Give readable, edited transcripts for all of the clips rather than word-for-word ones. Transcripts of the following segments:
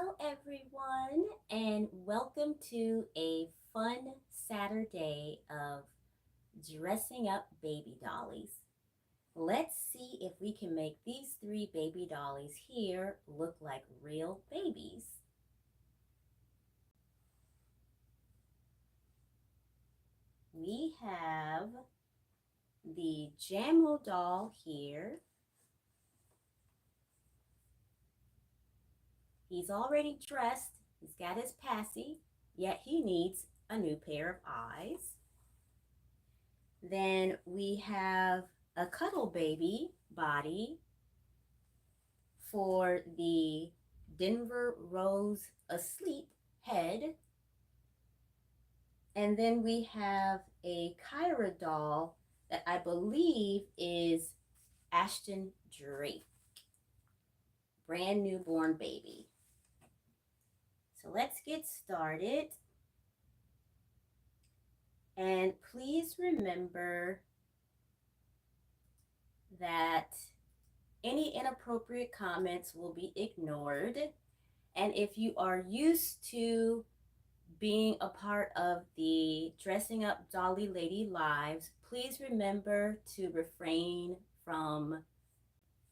Hello, everyone, and welcome to a fun Saturday of dressing up baby dollies. Let's see if we can make these three baby dollies here look like real babies. We have the Jammo doll here. He's already dressed, he's got his passy, yet he needs a new pair of eyes. Then we have a cuddle baby body for the Denver Rose asleep head. And then we have a Kyra doll that I believe is Ashton Drake, brand newborn baby. So let's get started. And please remember that any inappropriate comments will be ignored. And if you are used to being a part of the Dressing Up Dolly Lady Lives, please remember to refrain from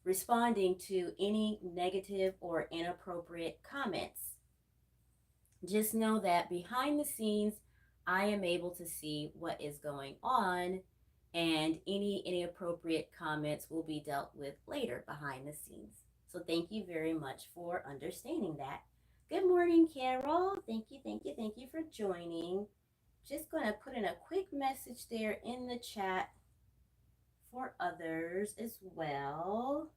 responding to any negative or inappropriate comments. Just know that behind the scenes, I am able to see what is going on, and any inappropriate comments will be dealt with later behind the scenes. So thank you very much for understanding that. Good morning, Carol. Thank you for joining. Just going to put in a quick message there in the chat for others as well.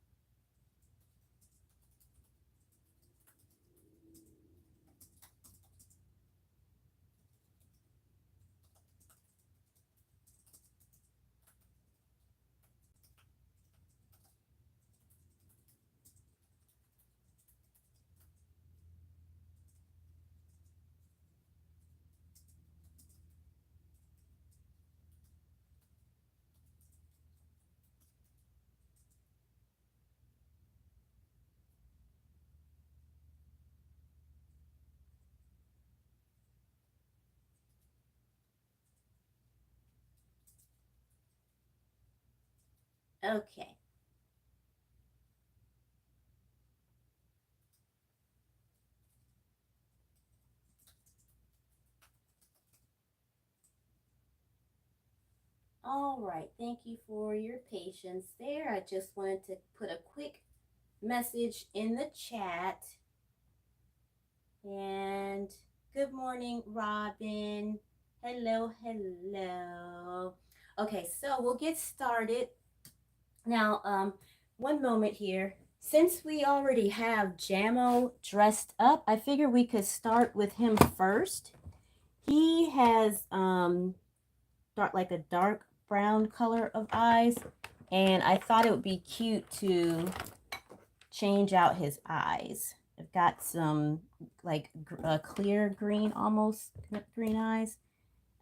Okay. All right. Thank you for your patience there. I just wanted to put a quick message in the chat. And good morning, Robin. Hello. Okay, so we'll get started. Now, one moment here. Since we already have Jammo dressed up, I figure we could start with him first. He has like a dark brown color of eyes, and I thought it would be cute to change out his eyes. I've got some like clear green, almost green eyes.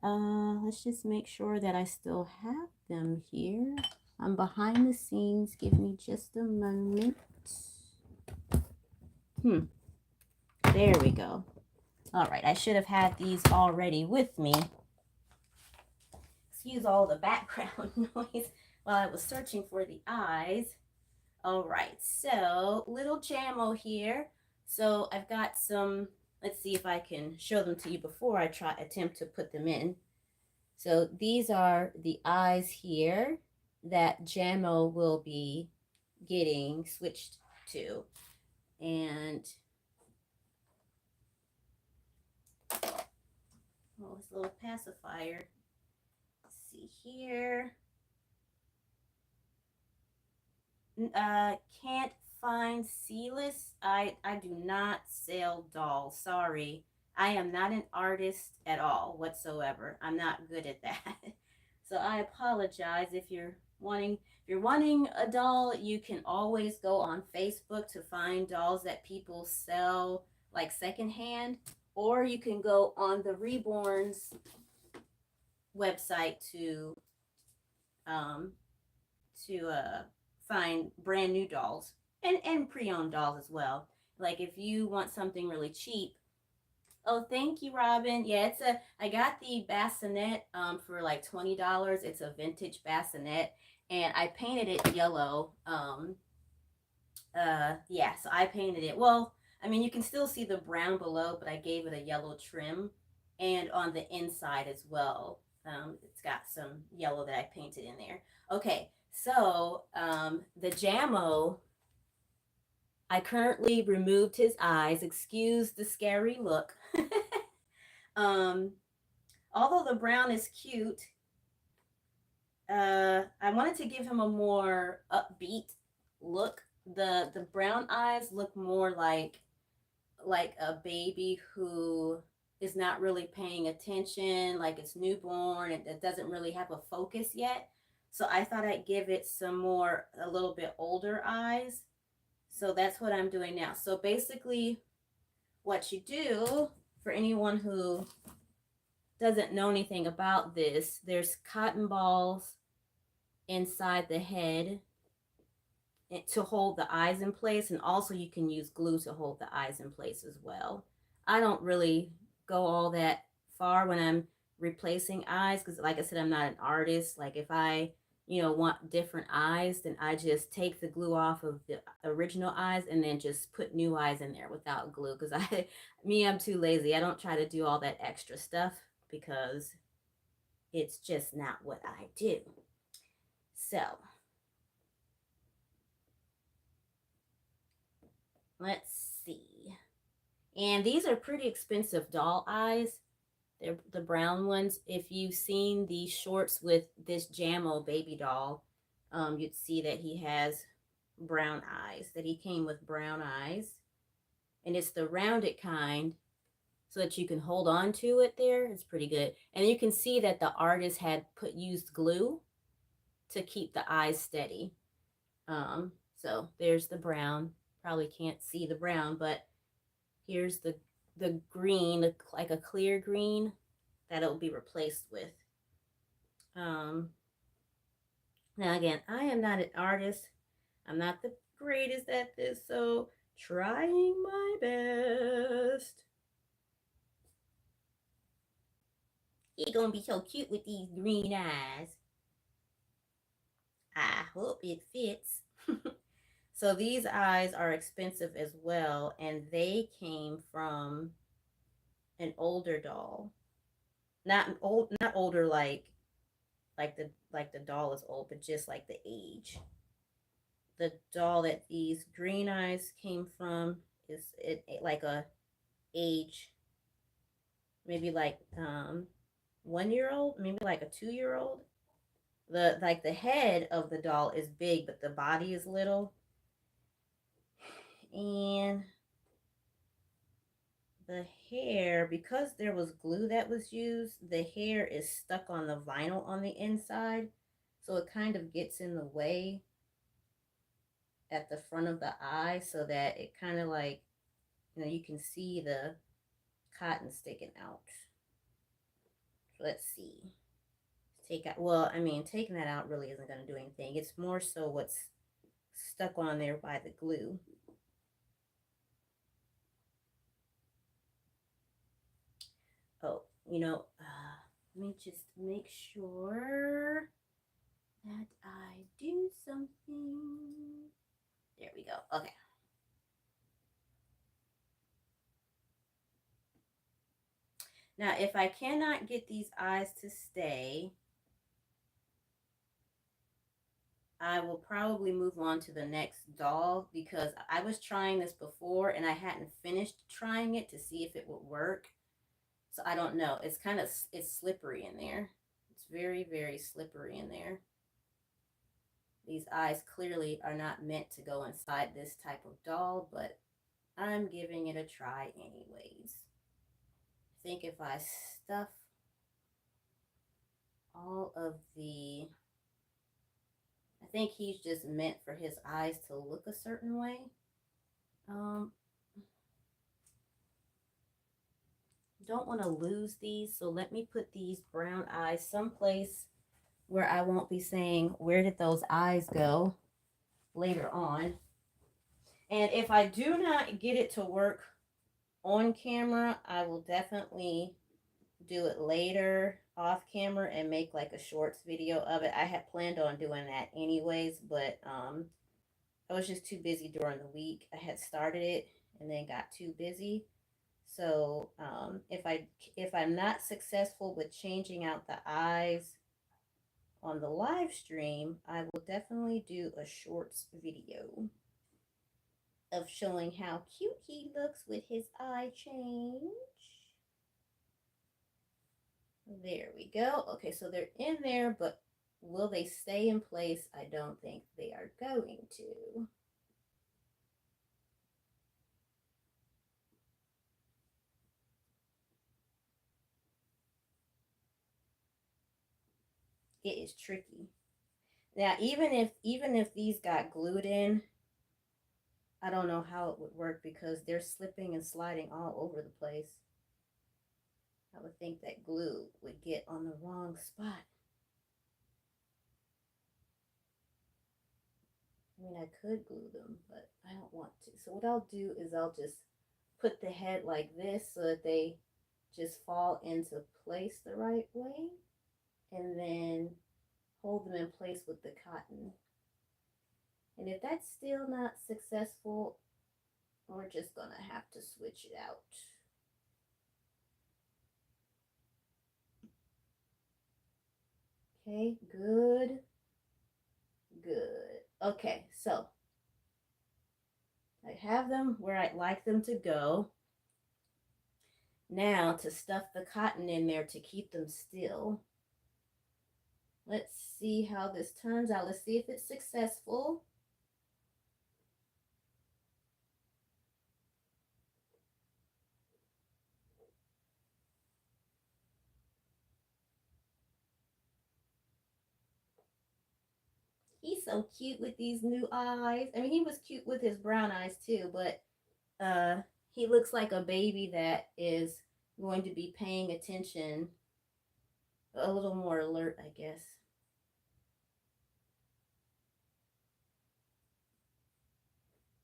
Let's just make sure that I still have them here. I'm behind the scenes. Give me just a moment. There we go. All right, I should have had these already with me. Excuse all the background noise while I was searching for the eyes. All right, so little Jammo here. So I've got some, let's see if I can show them to you before I attempt to put them in. So these are the eyes here that Jammo will be getting switched to. And oh, this little pacifier. Let's see here. Can't find Sealess. I do not sell dolls. Sorry. I am not an artist at all whatsoever. I'm not good at that. So I apologize. If you're wanting a doll, you can always go on Facebook to find dolls that people sell like secondhand, or you can go on the Reborn's website to um to find brand new dolls and pre-owned dolls as well. Like if you want something really cheap. Oh, thank you, Robin. Yeah, I got the bassinet for like $20. It's a vintage bassinet and I painted it yellow. Yeah, so I painted it. Well, I mean, you can still see the brown below, but I gave it a yellow trim and on the inside as well. It's got some yellow that I painted in there. Okay, so the Jammo, I currently removed his eyes. Excuse the scary look. um, Although the brown is cute, I wanted to give him a more upbeat look. The brown eyes look more like a baby who is not really paying attention, like it's newborn and it doesn't really have a focus yet. So I thought I'd give it some more, a little bit older eyes. So that's what I'm doing now. So basically, what you do for anyone who doesn't know anything about this, there's cotton balls inside the head to hold the eyes in place, and also you can use glue to hold the eyes in place as well. I don't really go all that far when I'm replacing eyes because, like I said, I'm not an artist. Like if I want different eyes, then I just take the glue off of the original eyes and then just put new eyes in there without glue because I'm too lazy. I don't try to do all that extra stuff because it's just not what I do. So let's see. And these are pretty expensive doll eyes. They're the brown ones. If you've seen the shorts with this Jammo baby doll, you'd see that he has brown eyes, that he came with brown eyes. And it's the rounded kind so that you can hold on to it there. It's pretty good. And you can see that the artist had used glue to keep the eyes steady. So there's the brown. Probably can't see the brown, but here's the green, like a clear green that it'll be replaced with. Um, Now again, I am not an artist. I'm not the greatest at this, so trying my best. He gonna be so cute with these green eyes. I hope it fits. So these eyes are expensive as well, and they came from an older doll. Not older like the doll is old, but just like the age. The doll that these green eyes came from is like a age, maybe like 1 year old, maybe like a 2 year old. The head of the doll is big, but the body is little, and the hair, because there was glue that was used, the hair is stuck on the vinyl on the inside, so it kind of gets in the way at the front of the eye, so that it kind of like, you can see the cotton sticking out. So let's see. Take out, well, I mean, taking that out really isn't going to do anything. It's more so what's stuck on there by the glue. Oh, let me just make sure that I do something. There we go. Okay. Now, if I cannot get these eyes to stay, I will probably move on to the next doll because I was trying this before and I hadn't finished trying it to see if it would work. So I don't know. It's slippery in there. It's very, very slippery in there. These eyes clearly are not meant to go inside this type of doll, but I'm giving it a try anyways. I think if I stuff all of I think he's just meant for his eyes to look a certain way. Don't want to lose these, so let me put these brown eyes someplace where I won't be saying, where did those eyes go later on. And if I do not get it to work on camera, I will definitely do it later off camera and make like a shorts video of it. I had planned on doing that anyways, but I was just too busy during the week. I had started it and then got too busy. So if I'm not successful with changing out the eyes on the live stream, I will definitely do a shorts video of showing how cute he looks with his eye change. There we go. Okay, so they're in there, but will they stay in place? I don't think they are going to. It is tricky. Now, even if these got glued in, I don't know how it would work because they're slipping and sliding all over the place. I would think that glue would get on the wrong spot. I mean, I could glue them, but I don't want to. So what I'll do is I'll just put the head like this so that they just fall into place the right way, and then hold them in place with the cotton. And if that's still not successful, we're just gonna have to switch it out. Okay, good, good. Okay, so I have them where I'd like them to go. Now to stuff the cotton in there to keep them still. Let's see how this turns out. Let's see if it's successful. He's so cute with these new eyes. I mean, he was cute with his brown eyes too, but he looks like a baby that is going to be paying attention, a little more alert, I guess.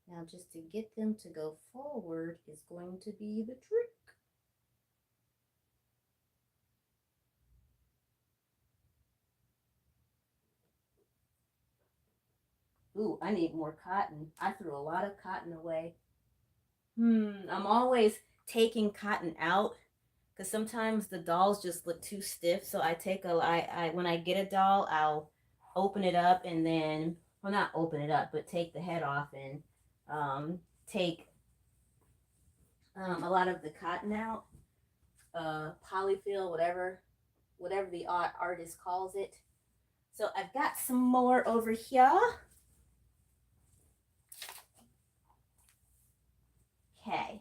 Now, just to get them to go forward is going to be the trick. Ooh, I need more cotton. I threw a lot of cotton away. I'm always taking cotton out because sometimes the dolls just look too stiff. So I take I when I get a doll, I'll open it up and then, well, not open it up, but take the head off and take a lot of the cotton out, polyfill, whatever the artist calls it. So I've got some more over here. Okay.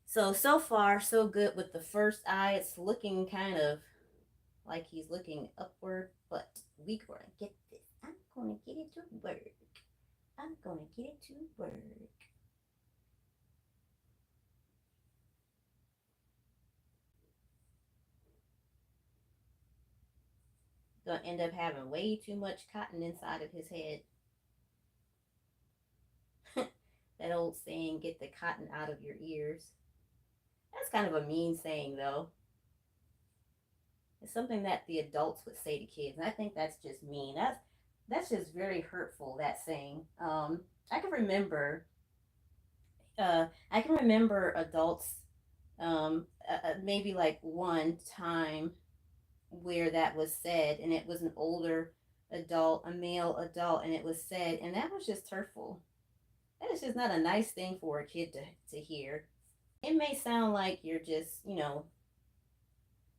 So far, so good with the first eye. It's looking kind of like he's looking upward, but we gonna get this. I'm gonna get it to work. I'm gonna get it to work. Gonna end up having way too much cotton inside of his head. That old saying, get the cotton out of your ears. That's kind of a mean saying, though. It's something that the adults would say to kids, and I think that's just mean. That's just very hurtful. That saying. I can remember. I can remember adults. Maybe like one time where that was said, and it was an older adult, a male adult, and it was said, and that was just hurtful. That is just not a nice thing for a kid to hear. It may sound like you're just,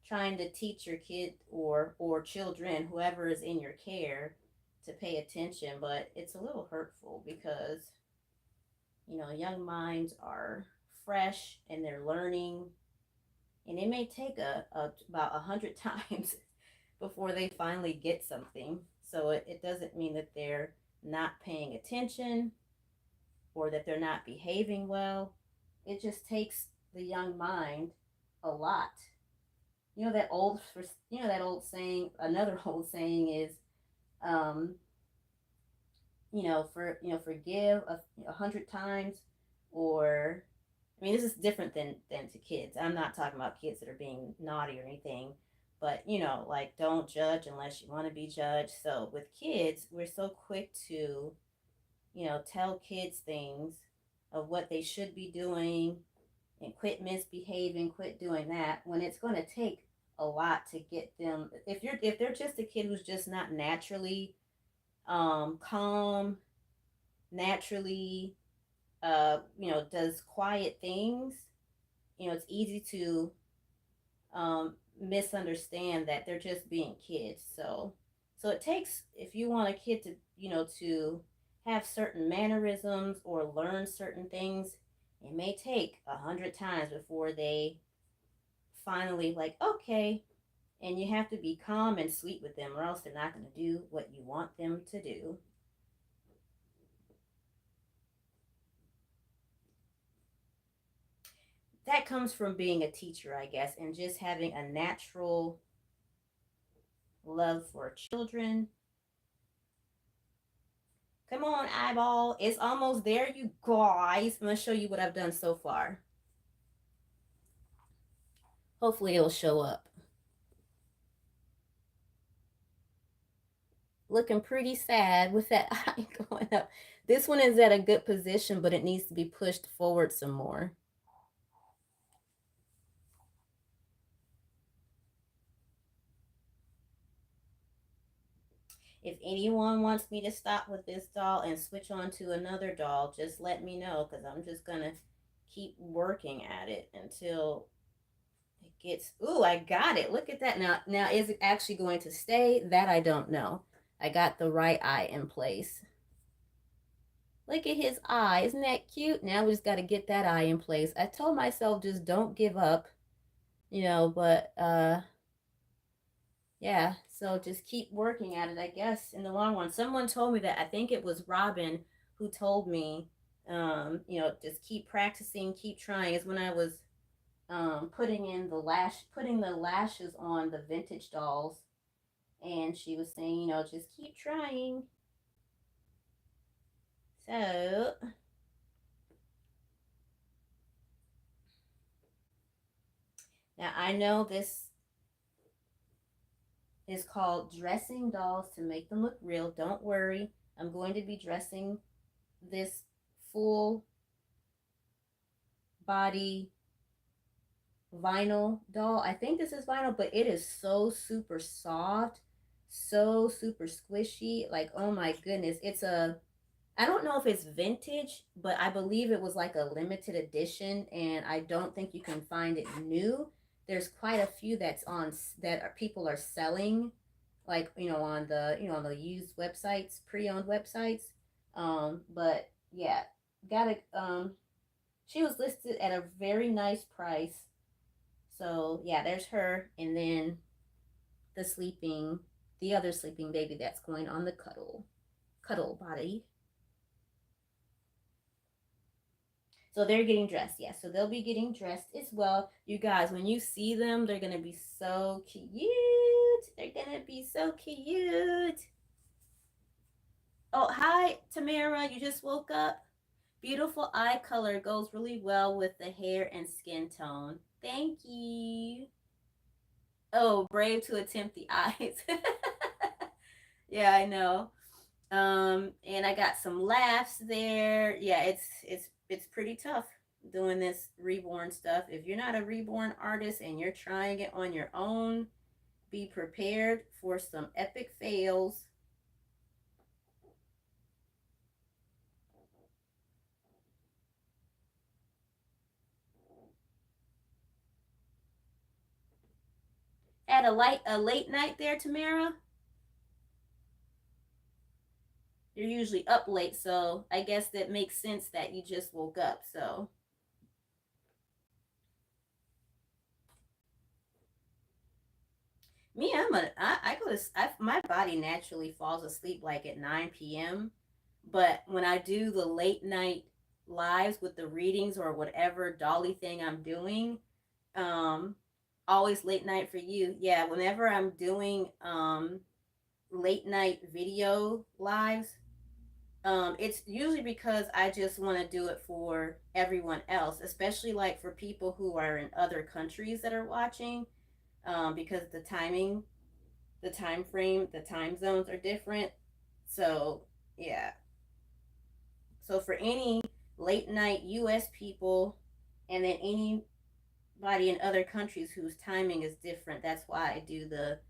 trying to teach your kid or children, whoever is in your care, to pay attention, but it's a little hurtful because, young minds are fresh and they're learning, and it may take about 100 times before they finally get something. So it doesn't mean that they're not paying attention or that they're not behaving well. It just takes the young mind a lot. That old saying. Another old saying is, um, forgive 100 times, or I mean, this is different than to kids. I'm not talking about kids that are being naughty or anything, but like, don't judge unless you want to be judged. So with kids, we're so quick to tell kids things of what they should be doing, and quit misbehaving, quit doing that, when it's going to take a lot to get them. If they're just a kid who's just not naturally calm, naturally does quiet things, it's easy to misunderstand that they're just being kids. So it takes, if you want a kid to to have certain mannerisms or learn certain things, it may take 100 times before they finally, like, okay. And you have to be calm and sweet with them, or else they're not going to do what you want them to do. That comes from being a teacher, I guess, and just having a natural love for children. Come on, eyeball. It's almost there, you guys. I'm going to show you what I've done so far. Hopefully, it'll show up. Looking pretty sad with that eye going up. This one is at a good position, but it needs to be pushed forward some more. If anyone wants me to stop with this doll and switch on to another doll, just let me know, because I'm just going to keep working at it until it gets. Ooh, I got it. Look at that. Now is it actually going to stay? That I don't know. I got the right eye in place. Look at his eye. Isn't that cute? Now we just got to get that eye in place. I told myself just don't give up, but yeah, so just keep working at it, I guess, in the long run. Someone told me that, I think it was Robin, who told me, just keep practicing, keep trying. Is when I was putting the lashes on the vintage dolls, and she was saying, just keep trying. So now I know this is called dressing dolls to make them look real. Don't worry, I'm going to be dressing this full body vinyl doll. I think this is vinyl, but it is so super soft, so super squishy. Like, oh my goodness. I don't know if it's vintage, but I believe it was like a limited edition, and I don't think you can find it new. There's quite a few people are selling, like, on the used websites, pre-owned websites. But yeah, got it. She was listed at a very nice price. So yeah, there's her, and then the sleeping, the other sleeping baby that's going on the cuddle body. So they're getting dressed, yeah. So they'll be getting dressed as well. You guys, when you see them, they're gonna be so cute. They're gonna be so cute. Oh, hi, Tamara. You just woke up. Beautiful eye color goes really well with the hair and skin tone. Thank you. Oh, brave to attempt the eyes. Yeah, I know. And I got some laughs there. Yeah, it's pretty tough doing this reborn stuff. If you're not a reborn artist and you're trying it on your own, be prepared for some epic fails. At a late night there, Tamara. You're usually up late, so I guess that makes sense that you just woke up. So me, I go to my body naturally falls asleep like at 9 p.m. But when I do the late night lives with the readings or whatever dolly thing I'm doing, um, always late night for you. Yeah, whenever I'm doing late night video lives, It's usually because I just want to do it for everyone else, especially like for people who are in other countries that are watching, because the time frame, the time zones are different. So, yeah. So, for any late night US people and then anybody in other countries whose timing is different, that's why I do the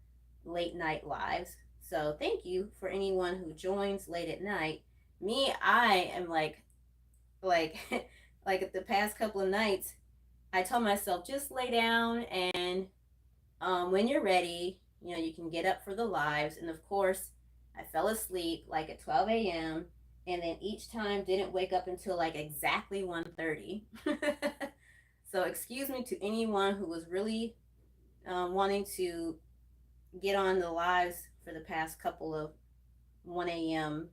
late night lives. So, thank you for anyone who joins late at night. Me, I am like like the past couple of nights, I told myself just lay down and when you're ready, you can get up for the lives. And of course, I fell asleep like at 12 a.m. and then each time didn't wake up until like exactly 1:30. So excuse me to anyone who was really wanting to get on the lives for the past couple of 1 a.m.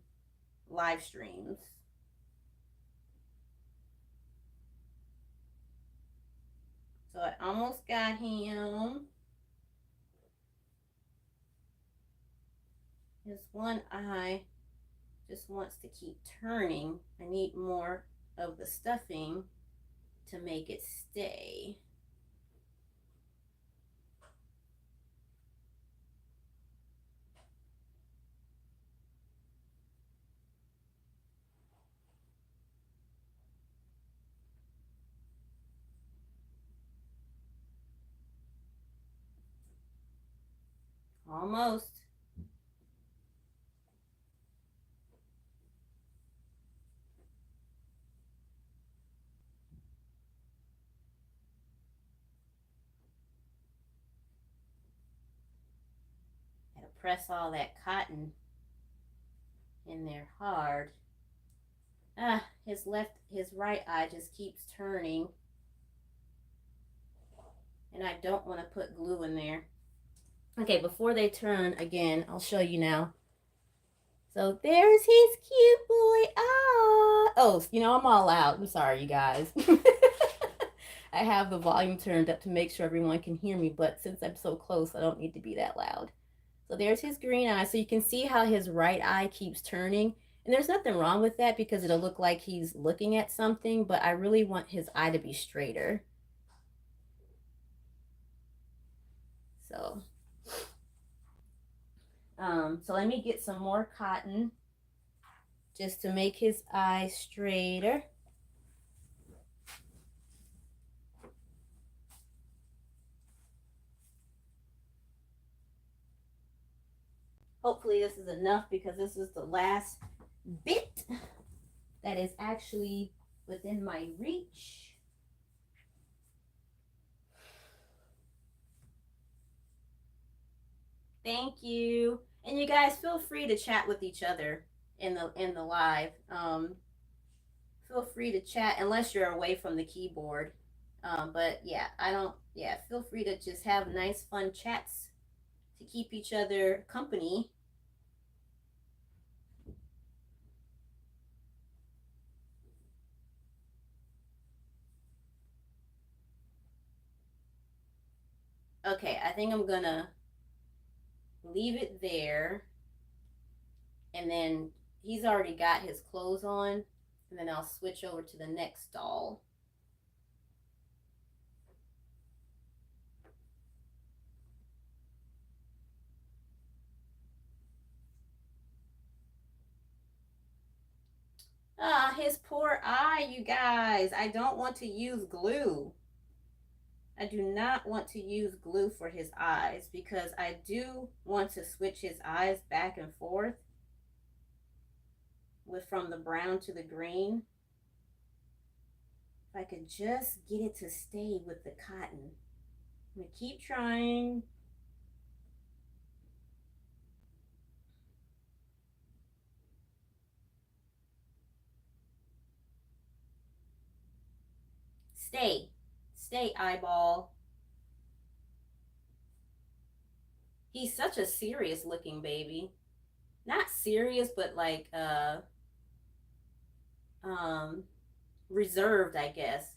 live streams. So I almost got him. His one eye just wants to keep turning. I need more of the stuffing to make it stay. Almost. Gotta press all that cotton in there hard. Ah, his right eye just keeps turning, and I don't want to put glue in there. Okay, before they turn again, I'll show you now. So there's his cute boy. Ah, oh, I'm all out. I'm sorry, you guys. I have the volume turned up to make sure everyone can hear me, but since I'm so close, I don't need to be that loud. So there's his green eye. So you can see how his right eye keeps turning. And there's nothing wrong with that because it'll look like he's looking at something, but I really want his eye to be straighter. So, so let me get some more cotton just to make his eye straighter. Hopefully this is enough because this is the last bit that is actually within my reach. Thank you. And you guys feel free to chat with each other in the live. Feel free to chat unless you're away from the keyboard. But yeah, I don't. Yeah, feel free to just have nice, fun chats to keep each other company. Okay, I think I'm gonna leave it there, and then he's already got his clothes on, and then I'll switch over to the next doll. Ah, his poor eye, you guys. I don't want to use glue. I do not want to use glue for his eyes because I do want to switch his eyes back and forth with from the brown to the green. If I could just get it to stay with the cotton. I'm gonna keep trying. Stay. Stay, eyeball. He's such a serious looking baby. Not serious, but like um reserved, I guess.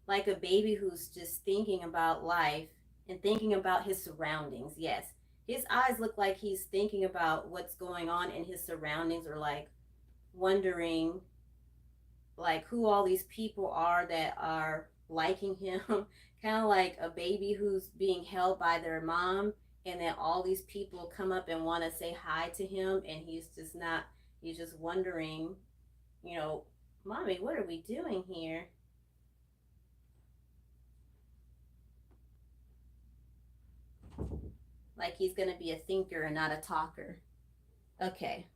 Like a baby who's just thinking about life and thinking about his surroundings. Yes. His eyes look like he's thinking about what's going on in his surroundings or like wondering like who all these people are that are liking him. Kind of like a baby who's being held by their mom, and then all these people come up and want to say hi to him, and he's just not, he's just wondering, you know, mommy, what are we doing here? Like he's going to be a thinker and not a talker. Okay.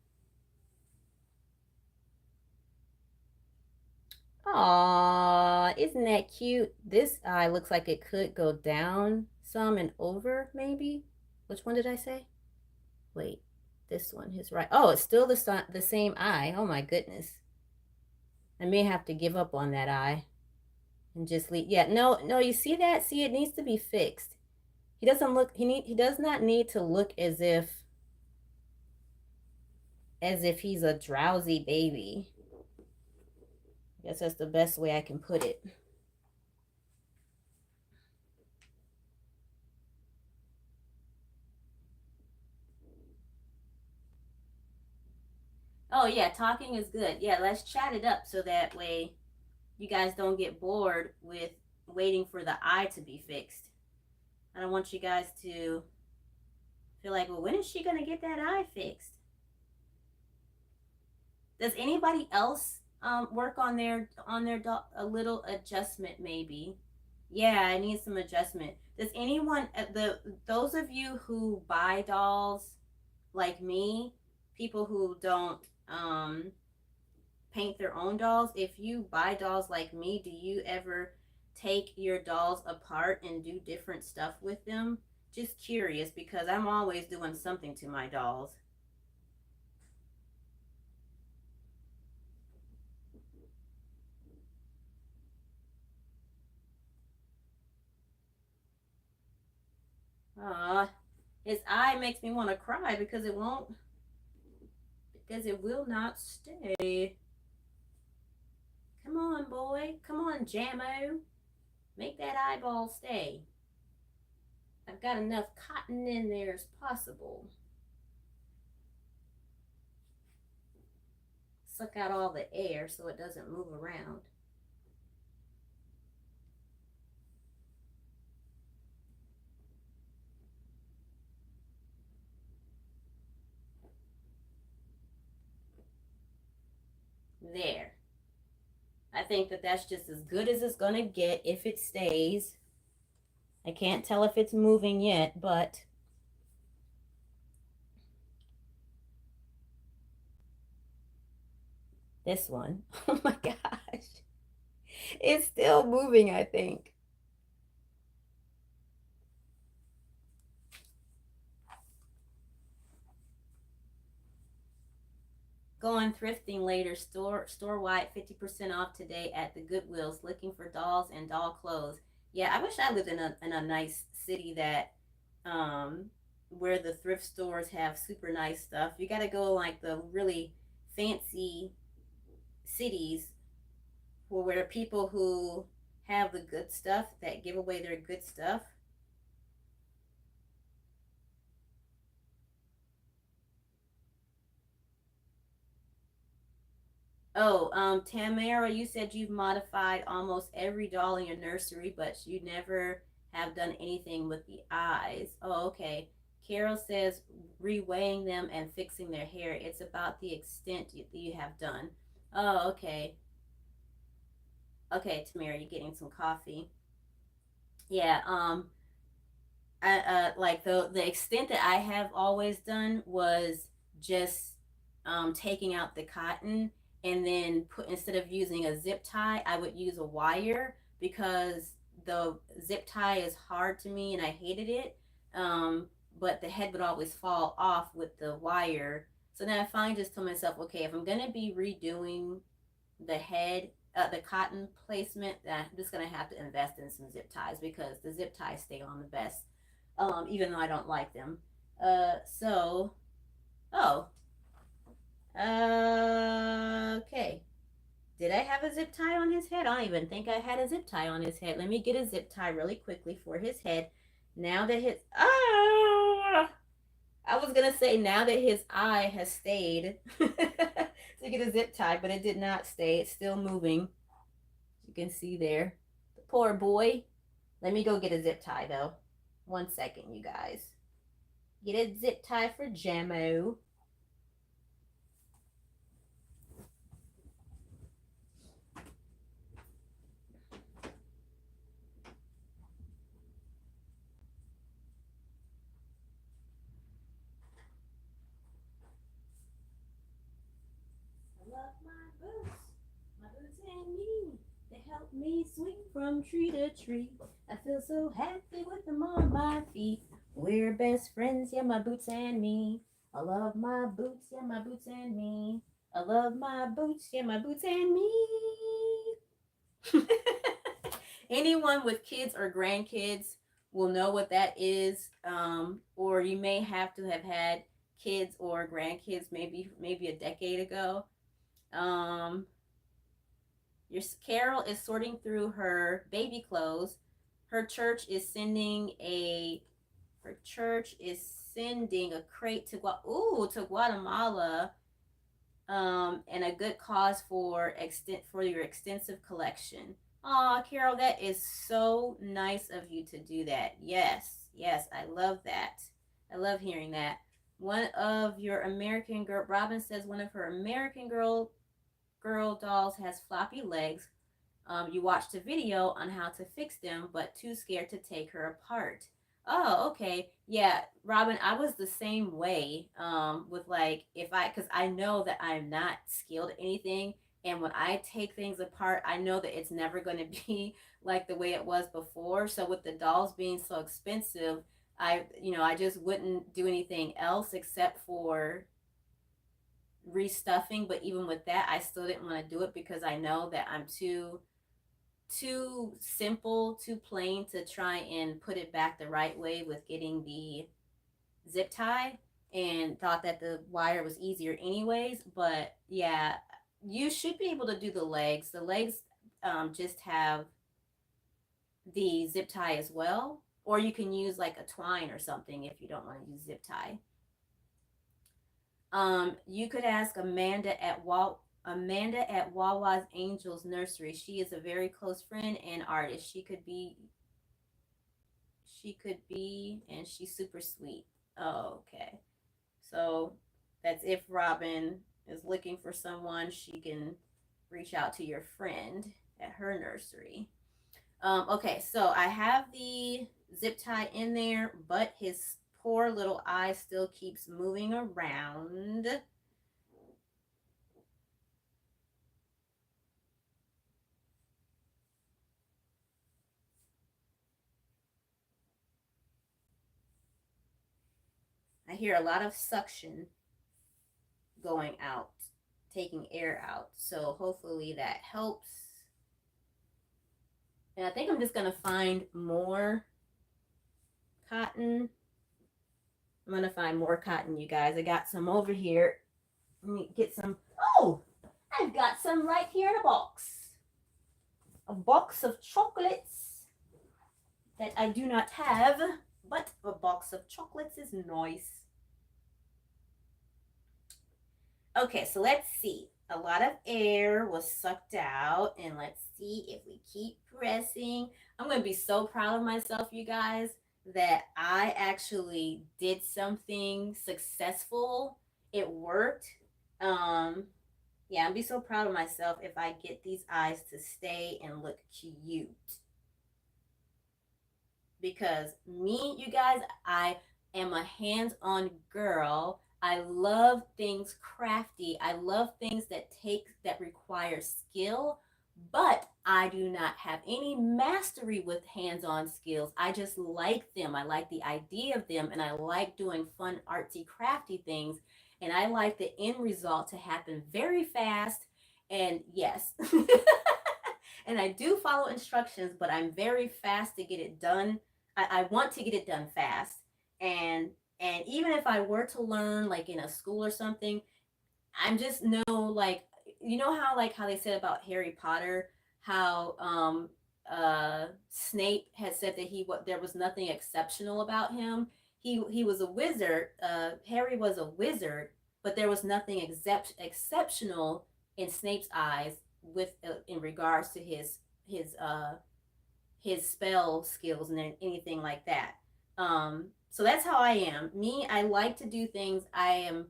Aw, isn't that cute? This eye looks like it could go down some and over, maybe. Which one did I say? Wait, this one, his right. Oh, it's still the same eye. Oh my goodness. I may have to give up on that eye and just leave. Yeah, no, no. You see that? See, it needs to be fixed. He doesn't look. He does not need to look as if he's a drowsy baby. I guess that's the best way I can put it. Oh yeah, talking is good. Yeah, let's chat it up so that way you guys don't get bored with waiting for the eye to be fixed. I don't want you guys to feel like, well, when is she gonna get that eye fixed? Does anybody else work on a little adjustment maybe? Yeah, I need some adjustment. Does anyone the those of you who buy dolls like me, people who don't paint their own dolls, if you buy dolls like me, do you ever take your dolls apart and do different stuff with them? Just curious because I'm always doing something to my dolls. Ah, his eye makes me want to cry because it will not stay. Come on, boy. Come on, Jammo. Make that eyeball stay. I've got enough cotton in there as possible. Suck out all the air so it doesn't move around. There. I think that that's just as good as it's going to get if it stays. I can't tell if it's moving yet, but this one, oh my gosh, it's still moving, I think. Going thrifting later, store wide 50% off today at the Goodwills, looking for dolls and doll clothes. Yeah, I wish I lived in a nice city that where the thrift stores have super nice stuff. You got to go like the really fancy cities where people who have the good stuff that give away their good stuff. Oh, Tamara, you said you've modified almost every doll in your nursery, but you never have done anything with the eyes. Oh, okay. Carol says reweighing them and fixing their hair. It's about the extent you have done. Oh, okay. Okay, Tamara, you're getting some coffee. Yeah, like the extent that I have always done was just taking out the cotton and then put instead of using a zip tie, I would use a wire because the zip tie is hard to me and I hated it. But the head would always fall off with the wire. So then I finally just told myself, okay, if I'm gonna be redoing the head, the cotton placement, I'm just gonna have to invest in some zip ties because the zip ties stay on the best, even though I don't like them. So, oh, okay. Did I have a zip tie on his head? I don't even think I had a zip tie on his head. Let me get a zip tie really quickly for his head. Now that his I was gonna say now that his eye has stayed. to get a zip tie, but it did not stay. It's still moving. You can see there. The poor boy. Let me go get a zip tie though. 1 second, you guys. Get a zip tie for Jammo. I love my boots and me. They help me swing from tree to tree. I feel so happy with them on my feet. We're best friends, yeah, my boots and me. I love my boots, yeah, my boots and me. I love my boots, yeah, my boots and me. Anyone with kids or grandkids will know what that is, or you may have to have had kids or grandkids maybe a decade ago. Um, your Carol is sorting through her baby clothes. Her church is sending a her church is sending a crate to Guatemala, and a good cause for your extensive collection. Aw, Carol, that is so nice of you to do that. Yes, yes, I love that. I love hearing that. One of your American girl, Robin says one of her American girl dolls has floppy legs. You watched a video on how to fix them, but too scared to take her apart. Oh, okay. Yeah, Robin, I was the same way with like because I know that I'm not skilled at anything, and when I take things apart, I know that it's never going to be like the way it was before. So with the dolls being so expensive, I just wouldn't do anything else except for restuffing. But even with that, I still didn't want to do it because I know that I'm too simple, too plain to try and put it back the right way with getting the zip tie, and thought that the wire was easier anyways. But yeah, you should be able to do the legs. The legs just have the zip tie as well, or you can use like a twine or something if you don't want to use zip tie. You could ask Amanda at Wawa's Angels Nursery. She is a very close friend and artist. And she's super sweet. Oh, okay. So that's if Robin is looking for someone, she can reach out to your friend at her nursery. Okay, so I have the zip tie in there, but his poor little eye still keeps moving around. I hear a lot of suction going out, taking air out. So hopefully that helps. And I think I'm just going to find more cotton. I'm going to find more cotton, you guys. I got some over here. Let me get some. Oh, I've got some right here in a box. A box of chocolates that I do not have, but a box of chocolates is nice. Okay, so let's see. A lot of air was sucked out, and let's see if we keep pressing. I'm going to be so proud of myself, you guys, that I actually did something successful. It worked. Yeah, I'll be so proud of myself if I get these eyes to stay and look cute. Because me, you guys, I am a hands-on girl. I love things crafty. I love things that require skill, but I do not have any mastery with hands-on skills. I just like them. I like the idea of them, and I like doing fun artsy crafty things, and I like the end result to happen very fast. And yes. And I do follow instructions, but I'm very fast to get it done. I want to get it done fast. And even if I were to learn like in a school or something, I'm just like how they said about Harry Potter, how Snape had said that there was nothing exceptional about him. He was a wizard. Harry was a wizard, but there was nothing exceptional in Snape's eyes with in regards to his his spell skills and anything like that. So that's how I am. Me, I like to do things. I am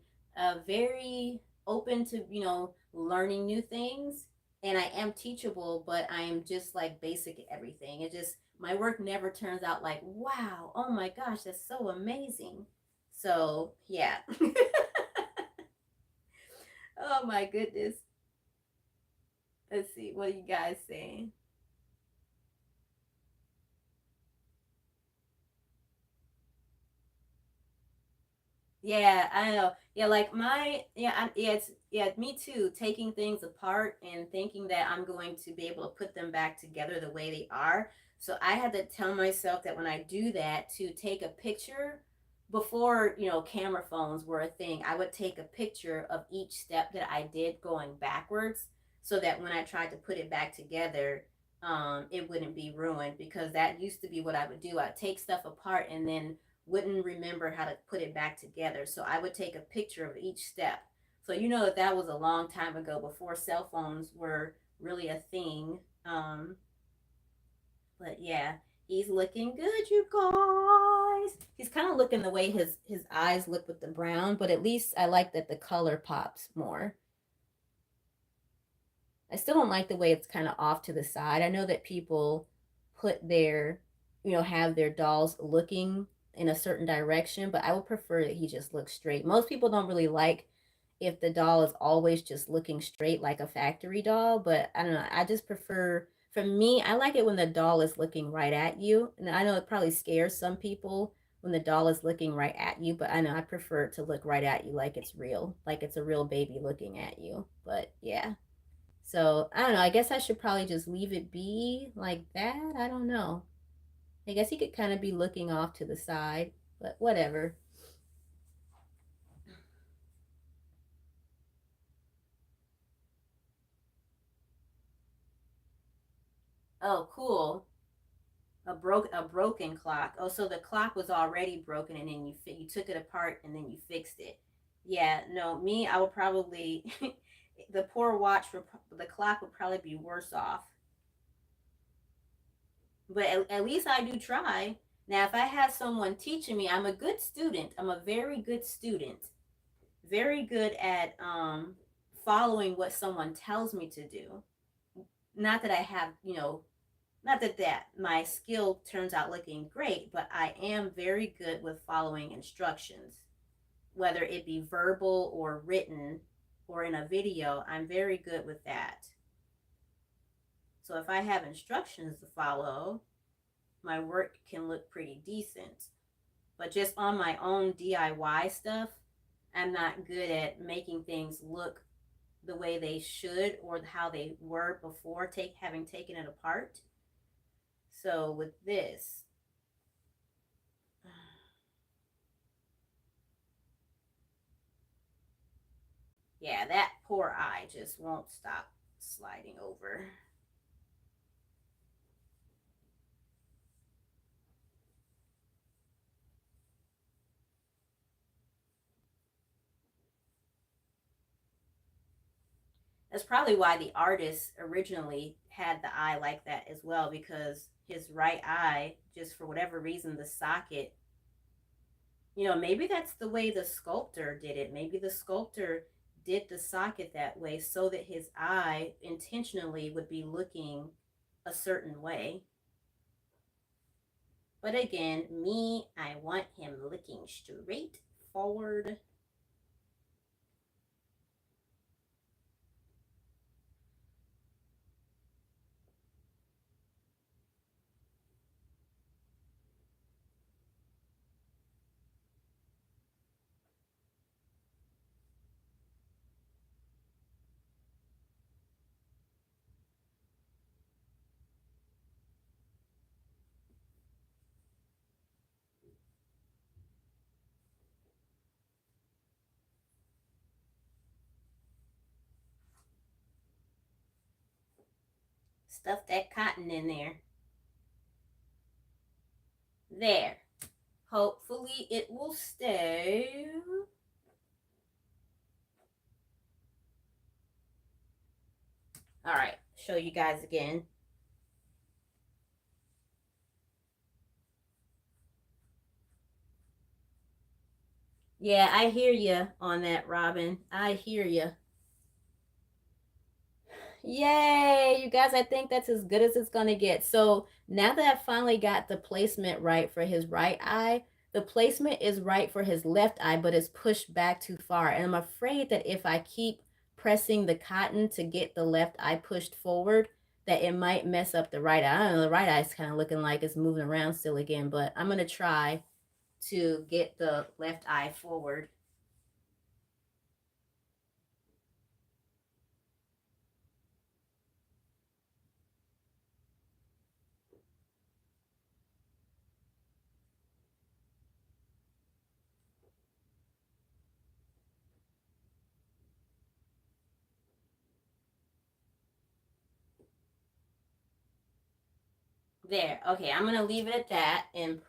very open to learning new things, and I am teachable. But I am just like basic at everything. It just my work never turns out like wow, oh my gosh, that's so amazing. So yeah. Oh my goodness. Let's see. What are you guys saying? Yeah, I know. Yeah, like yeah, it's yeah, me too. Taking things apart and thinking that I'm going to be able to put them back together the way they are. So I had to tell myself that when I do that, to take a picture before, camera phones were a thing. I would take a picture of each step that I did going backwards so that when I tried to put it back together, it wouldn't be ruined because that used to be what I would do. I'd take stuff apart and then wouldn't remember how to put it back together. So I would take a picture of each step. So that was a long time ago before cell phones were really a thing. But yeah, he's looking good, you guys. He's kind of looking the way his eyes look with the brown, but at least I like that the color pops more. I still don't like the way it's kind of off to the side. I know that people put have their dolls looking in a certain direction, but I would prefer that he just looks straight. Most people don't really like if the doll is always just looking straight like a factory doll, but I don't know. I just prefer, for me, I like it when the doll is looking right at you. And I know it probably scares some people when the doll is looking right at you, but I know I prefer it to look right at you like it's real, like it's a real baby looking at you. But yeah. So I don't know. I guess I should probably just leave it be like that. I don't know. I guess he could kind of be looking off to the side, but whatever. Oh, cool. A broken clock. Oh, so the clock was already broken, and then you took it apart, and then you fixed it. Yeah, no, me, I would probably the poor watch for the clock would probably be worse off. But at least I do try. Now, if I had someone teaching me, I'm a good student. I'm a very good student. Very good at following what someone tells me to do. Not that I have, not that my skill turns out looking great, but I am very good with following instructions, whether it be verbal or written or in a video. I'm very good with that. So if I have instructions to follow, my work can look pretty decent. But just on my own DIY stuff, I'm not good at making things look the way they should or how they were before having taken it apart. So with this, yeah, that poor eye just won't stop sliding over. That's probably why the artist originally had the eye like that as well, because his right eye, just for whatever reason, the socket, maybe that's the way the sculptor did it. Maybe the sculptor did the socket that way so that his eye intentionally would be looking a certain way. But again, me, I want him looking straight forward. Stuff that cotton in there. There. Hopefully it will stay. All right, show you guys again. Yeah, I hear you on that, Robin. I hear you. Yay, you guys, I think that's as good as it's going to get. So now that I finally got the placement right for his right eye, the placement is right for his left eye, but it's pushed back too far. And I'm afraid that if I keep pressing the cotton to get the left eye pushed forward, that it might mess up the right eye. I don't know, the right eye is kind of looking like it's moving around still again, but I'm going to try to get the left eye forward. There. Okay, I'm gonna leave it at that, and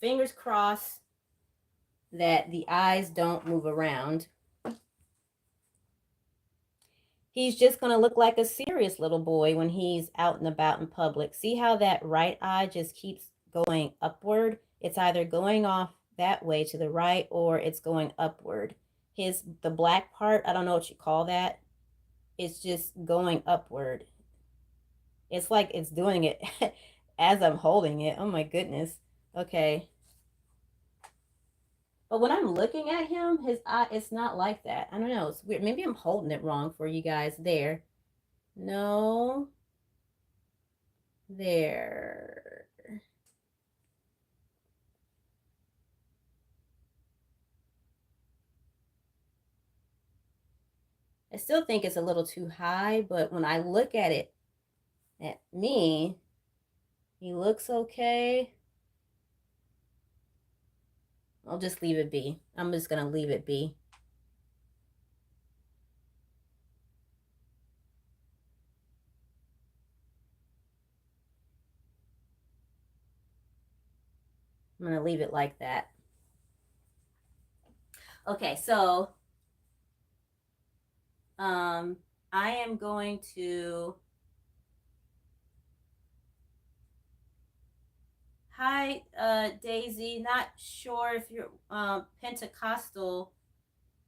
fingers crossed that the eyes don't move around. He's just gonna look like a serious little boy when he's out and about in public. See how that right eye just keeps going upward? It's either going off that way to the right or it's going upward. The black part, I don't know what you call that. It's just going upward. It's like it's doing it as I'm holding it. Oh my goodness. Okay. But when I'm looking at him, his eye, it's not like that. I don't know. It's weird. Maybe I'm holding it wrong for you guys. There. No. There. I still think it's a little too high, but when I look at it, at me, he looks okay. I'll just leave it be. I'm just going to leave it be. I'm going to leave it like that. Okay, so um, I am going to. Hi, Daisy. Not sure if you're Pentecostal.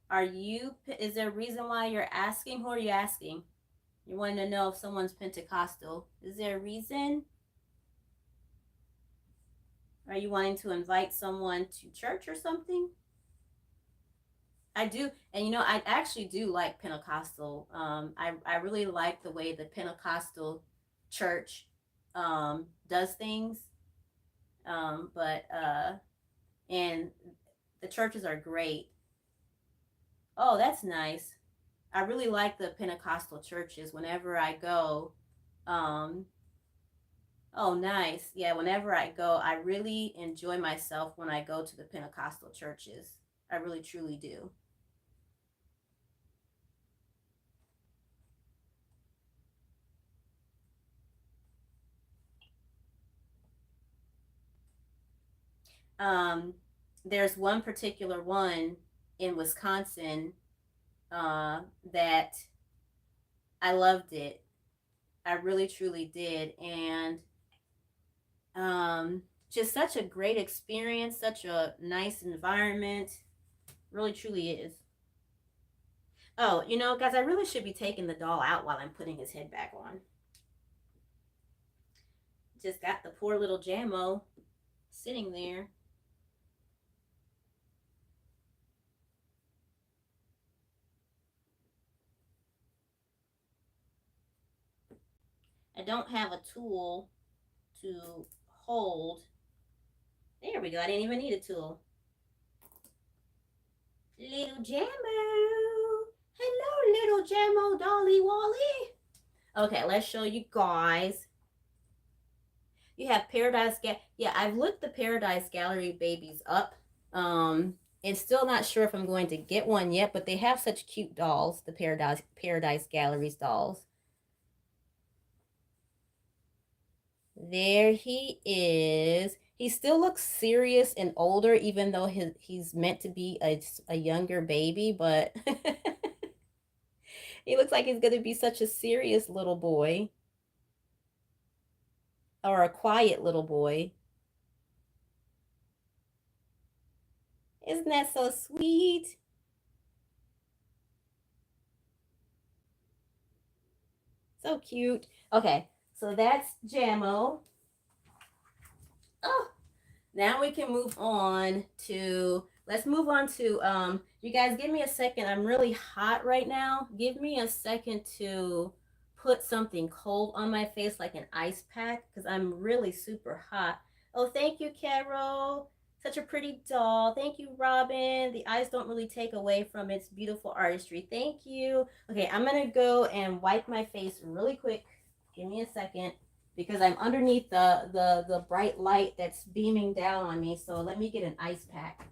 Are you? Is there a reason why you're asking? Who are you asking? You want to know if someone's Pentecostal. Is there a reason? Are you wanting to invite someone to church or something? I do, and I actually do like Pentecostal. I really like the way the Pentecostal church does things. And the churches are great. Oh, that's nice. I really like the Pentecostal churches. Whenever I go, um, oh, nice. Yeah, whenever I go, I really enjoy myself when I go to the Pentecostal churches. I really truly do. Um, there's one particular one in Wisconsin uh, that I loved it. I really truly did, and just such a great experience, such a nice environment. Really truly is. Oh, guys, I really should be taking the doll out while I'm putting his head back on. Just got the poor little Jammo sitting there. I don't have a tool to hold. There we go. I didn't even need a tool. Little Jammo. Hello, little Jammo Dolly Wally. Okay, let's show you guys. You have Paradise Yeah, I've looked the Paradise Gallery babies up. And still not sure if I'm going to get one yet, but they have such cute dolls, the Paradise Galleries dolls. There he is. He still looks serious and older, even though he's meant to be a younger baby, but He looks like he's going to be such a serious little boy or a quiet little boy. Isn't that so sweet? So cute. Okay, so that's Jammo. Oh, now we can move on to, let's move on to, you guys give me a second. I'm really hot right now. Give me a second to put something cold on my face like an ice pack because I'm really super hot. Oh, thank you, Carol. Such a pretty doll. Thank you, Robin. The eyes don't really take away from its beautiful artistry. Thank you. Okay, I'm gonna go and wipe my face really quick. Give me a second because I'm underneath the bright light that's beaming down on me. So let me get an ice pack.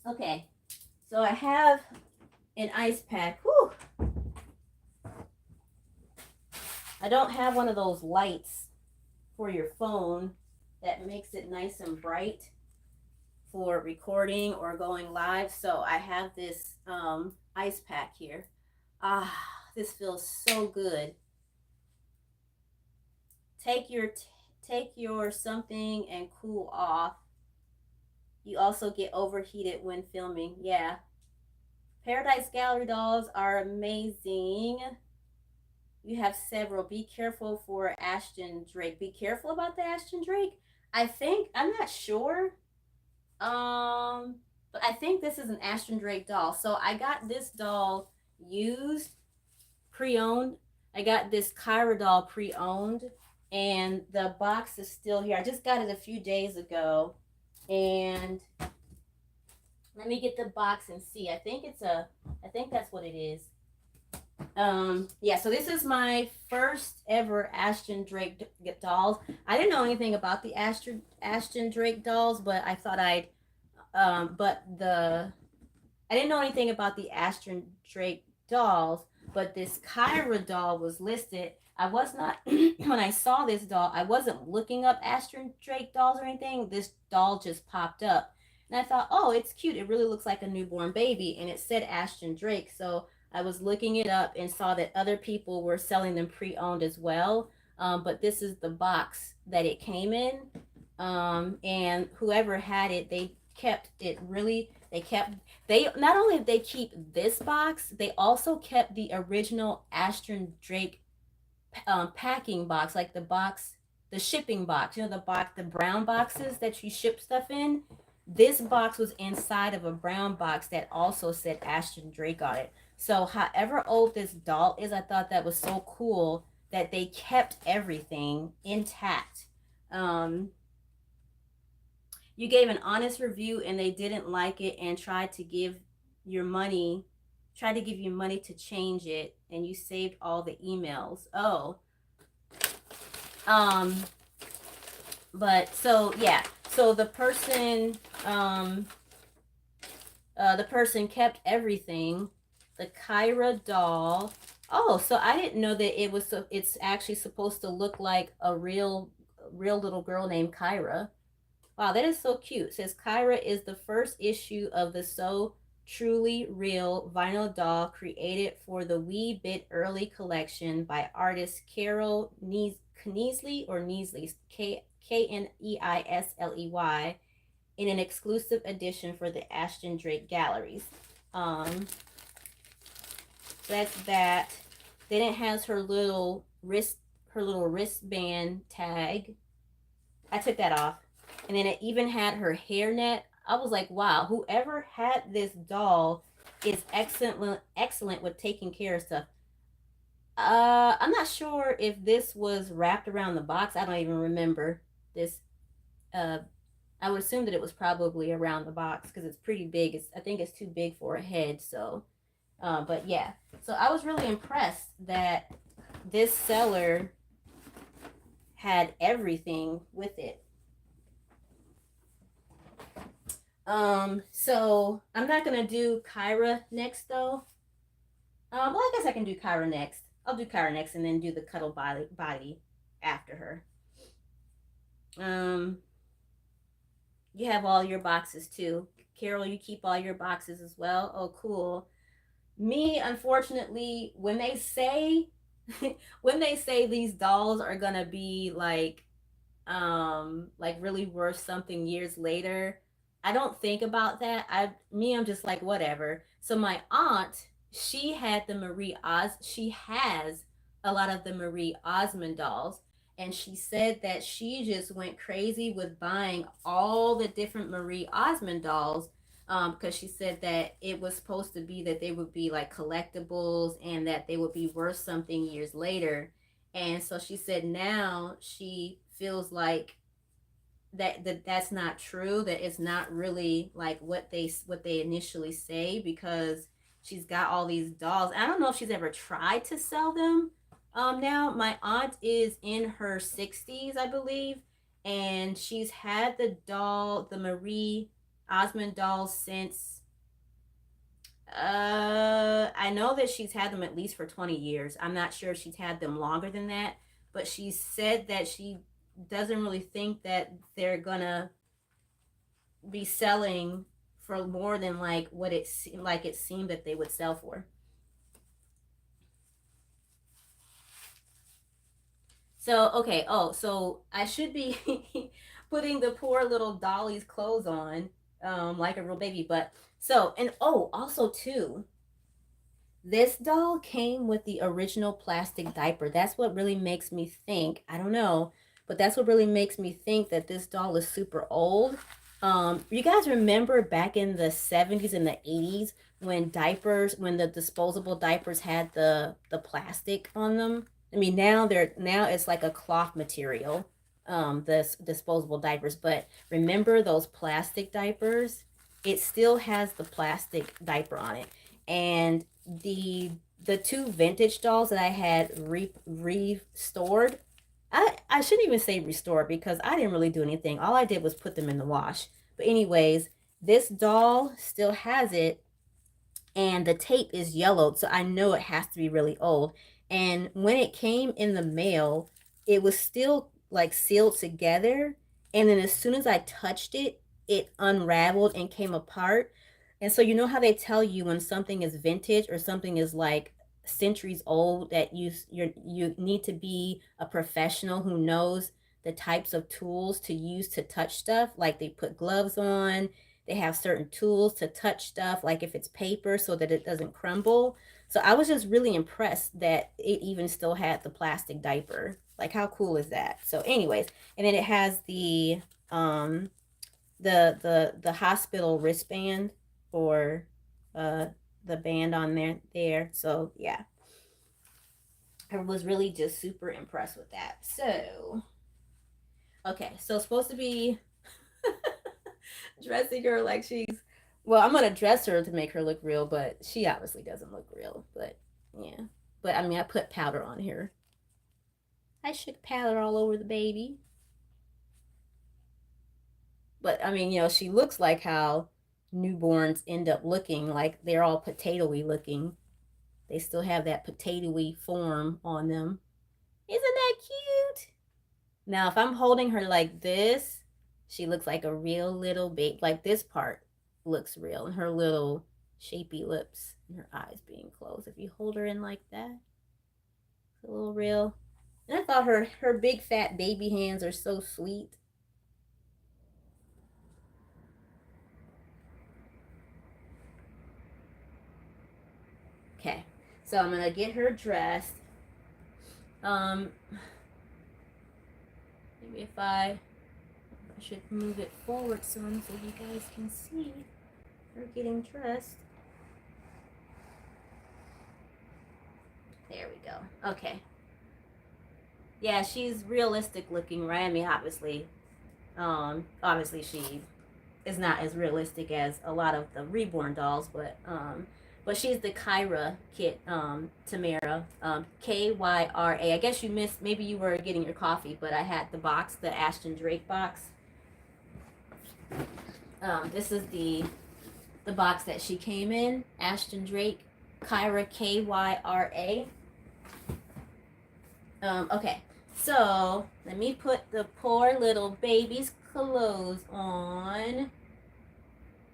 Okay, so I have an ice pack. Whew. I don't have one of those lights for your phone that makes it nice and bright for recording or going live. So I have this ice pack here. Ah, this feels so good. Take your take your something and cool off. You also get overheated when filming. Yeah. Paradise Gallery dolls are amazing. You have several. Be careful for Ashton Drake. Be careful about the Ashton Drake. I think I'm not sure. But I think this is an Ashton Drake doll. So I got this doll used, pre-owned. I got this Kyra doll pre-owned, and the box is still here. I just got it a few days ago, and let me get the box and see. I think that's what it is. Yeah, so this is my first ever Ashton Drake dolls. I didn't know anything about the Ashton Drake dolls, but I thought I didn't know anything about the Ashton Drake dolls, but this Kyra doll was listed. I was not when I saw this doll, I wasn't looking up Ashton Drake dolls or anything. This doll just popped up. And I thought, oh, it's cute. It really looks like a newborn baby. And it said Ashton Drake. So I was looking it up and saw that other people were selling them pre-owned as well. But this is the box that it came in. And whoever had it, they kept it really, they not only did they keep this box, they also kept the original Ashton Drake packing box, like the shipping box, you know, the brown boxes that you ship stuff in. This box was inside of a brown box that also said Ashton Drake on it. So, however old this doll is, I thought that was so cool that they kept everything intact. Um, you gave an honest review and they didn't like it and your money, tried to give you money to change it, and you saved all the emails. Oh, um, but so yeah, so the person kept everything. The Kyra doll. Oh, so I didn't know that it's actually supposed to look like a real little girl named Kyra. Wow, that is so cute. It says Kyra is the first issue of the So Truly Real vinyl doll created for the Wee Bit Early collection by artist Carol Kneasley or Kneasley, KneisleY, in an exclusive edition for the Ashton Drake Galleries. So that's that. Then it has her little wristband tag. I took that off. And then it even had her hairnet. I was like, wow, whoever had this doll is excellent with taking care of stuff. I'm not sure if this was wrapped around the box. I don't even remember this. I would assume that it was probably around the box because it's pretty big. I think it's too big for a head. So, but yeah. So I was really impressed that this seller had everything with it. So I'm not gonna do Kyra next though. Well, I guess I can do Kyra next. I'll do Kyra next and then do the cuddle body after her. Um, you have all your boxes too. Carol, you keep all your boxes as well. Oh, cool. Me, unfortunately, when they say when they say these dolls are gonna be like really worth something years later, I don't think about that. I'm just like whatever. So my aunt, she had the Marie Oz she has a lot of the Marie Osmond dolls, and she said that she just went crazy with buying all the different Marie Osmond dolls, because she said that it was supposed to be that they would be like collectibles and that they would be worth something years later. And so she said now she feels like that's not true, that it's not really like what they initially say, because she's got all these dolls. I don't know if she's ever tried to sell them. Now my aunt is in her 60s, I believe, and she's had the Marie Osmond dolls since I know that she's had them at least for 20 years. I'm not sure if she's had them longer than that, but she said that she doesn't really think that they're gonna be selling for more than like what it seemed that they would sell for. So okay, oh, so I should be putting the poor little Dolly's clothes on, like a real baby. But so, and oh, also too, this doll came with the original plastic diaper. That's what really makes me think, I don't know, but that's what really makes me think that this doll is super old. You guys remember back in the 70s and the 80s when the disposable diapers had the plastic on them? I mean, now it's like a cloth material, this disposable diapers, but remember those plastic diapers? It still has the plastic diaper on it. And the two vintage dolls that I had restored, I shouldn't even say restored because I didn't really do anything. All I did was put them in the wash. But anyways, this doll still has it, and the tape is yellowed, so I know it has to be really old. And when it came in the mail, it was still like sealed together, and then as soon as I touched it, it unraveled and came apart. And so you know how they tell you when something is vintage or something is like centuries old, that you need to be a professional who knows the types of tools to use to touch stuff, like they put gloves on, they have certain tools to touch stuff, like if it's paper, so that it doesn't crumble. So I was just really impressed that it even still had the plastic diaper. Like how cool is that? So anyways, and then it has um the hospital wristband for uh the band on there. So yeah, I was really just super impressed with that. So okay, so it's supposed to be dressing her like she's, well, I'm gonna dress her to make her look real, but she obviously doesn't look real. But yeah, but I mean, I put powder on her. I shook powder all over the baby. But I mean, she looks like how newborns end up looking, like they're all potatoy looking. They still have that potatoy form on them. Isn't that cute? Now, if I'm holding her like this, she looks like a real little baby. Like this part looks real, and her little shapy lips and her eyes being closed. If you hold her in like that, it's a little real. And I thought her big fat baby hands are so sweet. Okay, so I'm gonna get her dressed. Um, maybe if I should move it forward some so you guys can see her getting dressed. There we go. Okay. Yeah, she's realistic looking, right? I mean, obviously she is not as realistic as a lot of the reborn dolls, but she's the Kyra kit, Tamara, Kyra. I guess you missed. Maybe you were getting your coffee, but I had the box, the Ashton Drake box. This is the box that she came in. Ashton Drake, Kyra, Kyra. Okay, so let me put the poor little baby's clothes on.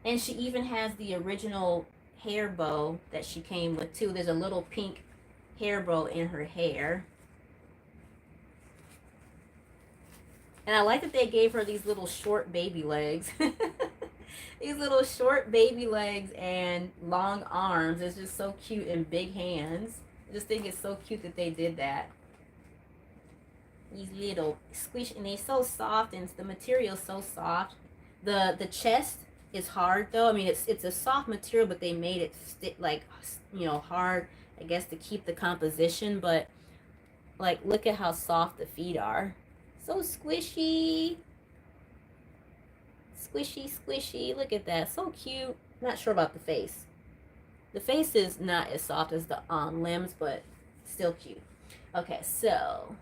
And she even has the original hair bow that she came with too. There's a little pink hair bow in her hair. And I like that they gave her these little short baby legs. These little short baby legs and long arms. It's just so cute, and big hands. I just think it's so cute that they did that. These little squish, and they're so soft, and the material's so soft. The chest is hard though. I mean, it's a soft material, but they made it stick, like, you know, hard, I guess, to keep the composition. But like, look at how soft the feet are. So squishy. Squishy, squishy. Look at that. So cute. Not sure about the face. The face is not as soft as the limbs, but still cute. Okay, so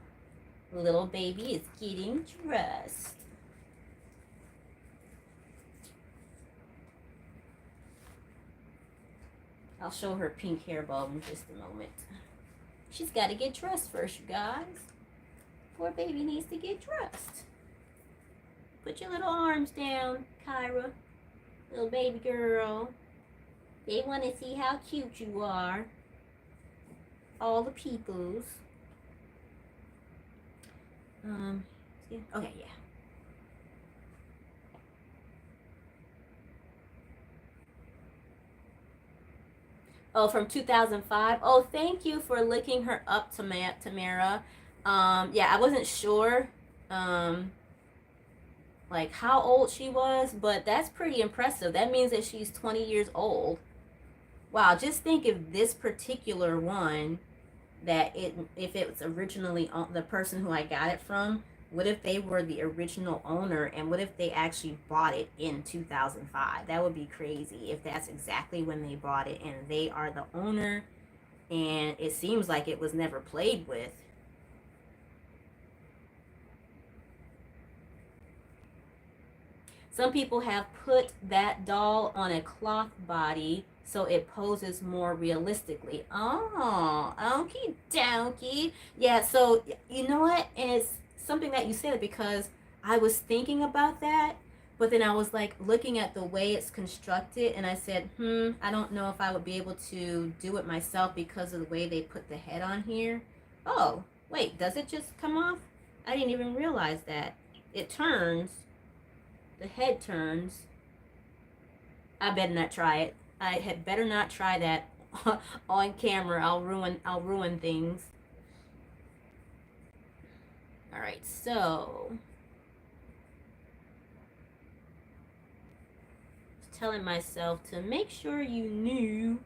little baby is getting dressed. I'll show her pink hair bow in just a moment. She's got to get dressed first, you guys. Poor baby needs to get dressed. Put your little arms down, Kyra. Little baby girl. They want to see how cute you are. All the peoples. Okay, yeah. Oh, from 2005. Oh, thank you for looking her up, Tamara. Yeah, I wasn't sure, like how old she was, but that's pretty impressive. That means that she's 20 years old. Wow, just think of this particular one, that if it was originally the person who I got it from, what if they were the original owner, and what if they actually bought it in 2005? That would be crazy if that's exactly when they bought it and they are the owner, and it seems like it was never played with. Some people have put that doll on a cloth body so it poses more realistically. Oh, okie dokie. Yeah, so you know what? And it's something that you said, because I was thinking about that, but then I was like looking at the way it's constructed, and I said, I don't know if I would be able to do it myself because of the way they put the head on here. Oh, wait, does it just come off? I didn't even realize that. It turns. The head turns. I better not try it. I had better not try that on camera. I'll ruin things. All right, so telling myself to make sure you knew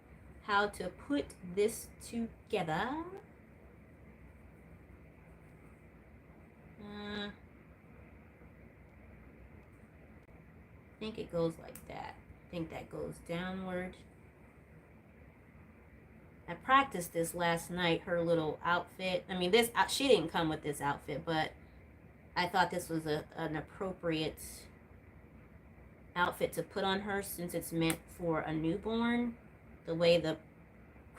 how to put this together. I think it goes like that. I think that goes downward. I practiced this last night, her little outfit. I mean, this, she didn't come with this outfit, but I thought this was an appropriate outfit to put on her, since it's meant for a newborn, the way the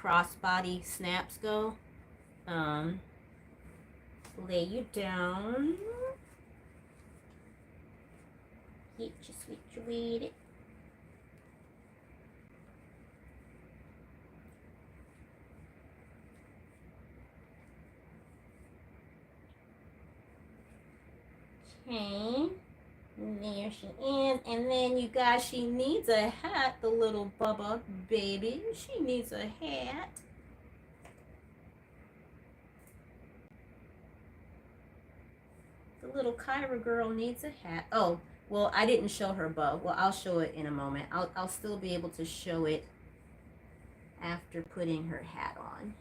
crossbody snaps go. Lay you down. Get you situated. Okay. There she is. And then you guys, she needs a hat, the little Bubba baby. She needs a hat. The little Kyra girl needs a hat. Oh, well, I didn't show her bow. Well, I'll show it in a moment. I'll still be able to show it after putting her hat on.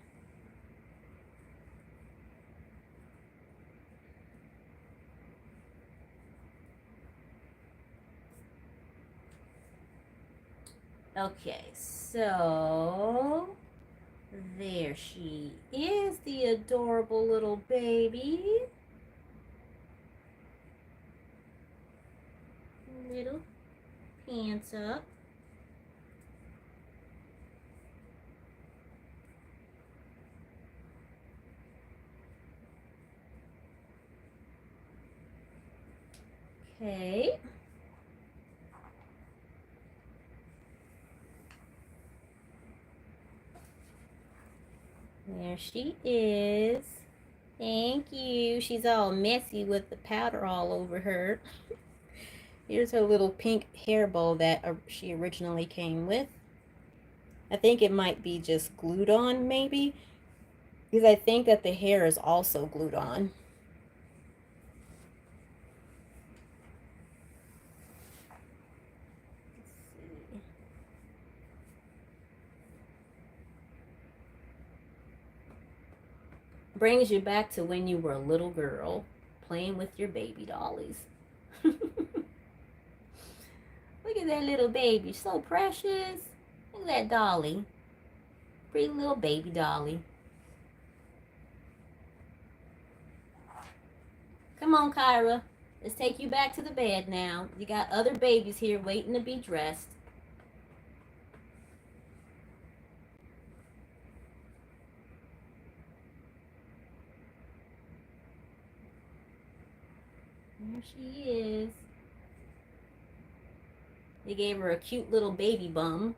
Okay, so there she is, the adorable little baby. Little pants up. Okay. There she is. Thank you. She's all messy with the powder all over her. Here's her little pink hair bow that she originally came with. I think it might be just glued on, maybe. Because I think that the hair is also glued on. Brings you back to when you were a little girl playing with your baby dollies. Look at that little baby, so precious. Look at that dolly. Pretty little baby dolly. Come on, Kyra. Let's take you back to the bed now. You got other babies here waiting to be dressed. There she is. They gave her a cute little baby bum.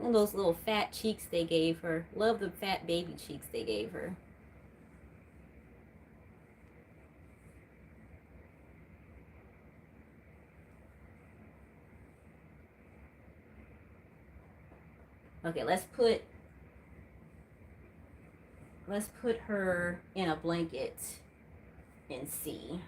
And those little fat cheeks they gave her. Love the fat baby cheeks they gave her. Okay, let's put her in a blanket and see.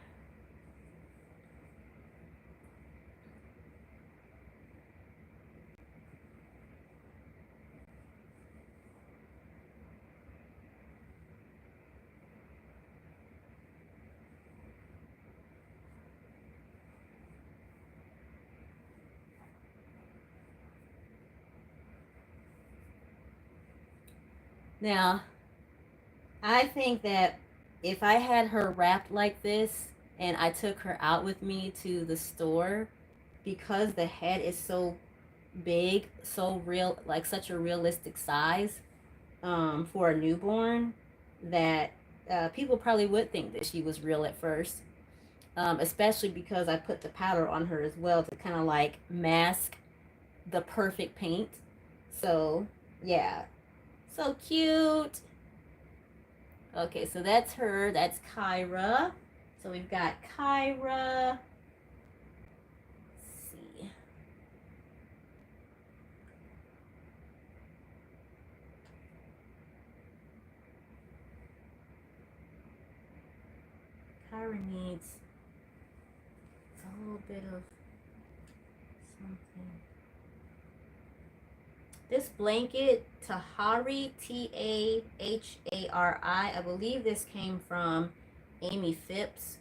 Now, I think that if I had her wrapped like this and I took her out with me to the store, because the head is so big, so real, like such a realistic size for a newborn, that people probably would think that she was real at first. Especially because I put the powder on her as well to kind of like mask the perfect paint. So, yeah. So cute. Okay, so that's her. That's Kyra. So we've got Kyra. Let's see. Kyra needs a little bit of something. This blanket, Tahari, Tahari, I believe this came from Amy Phipps,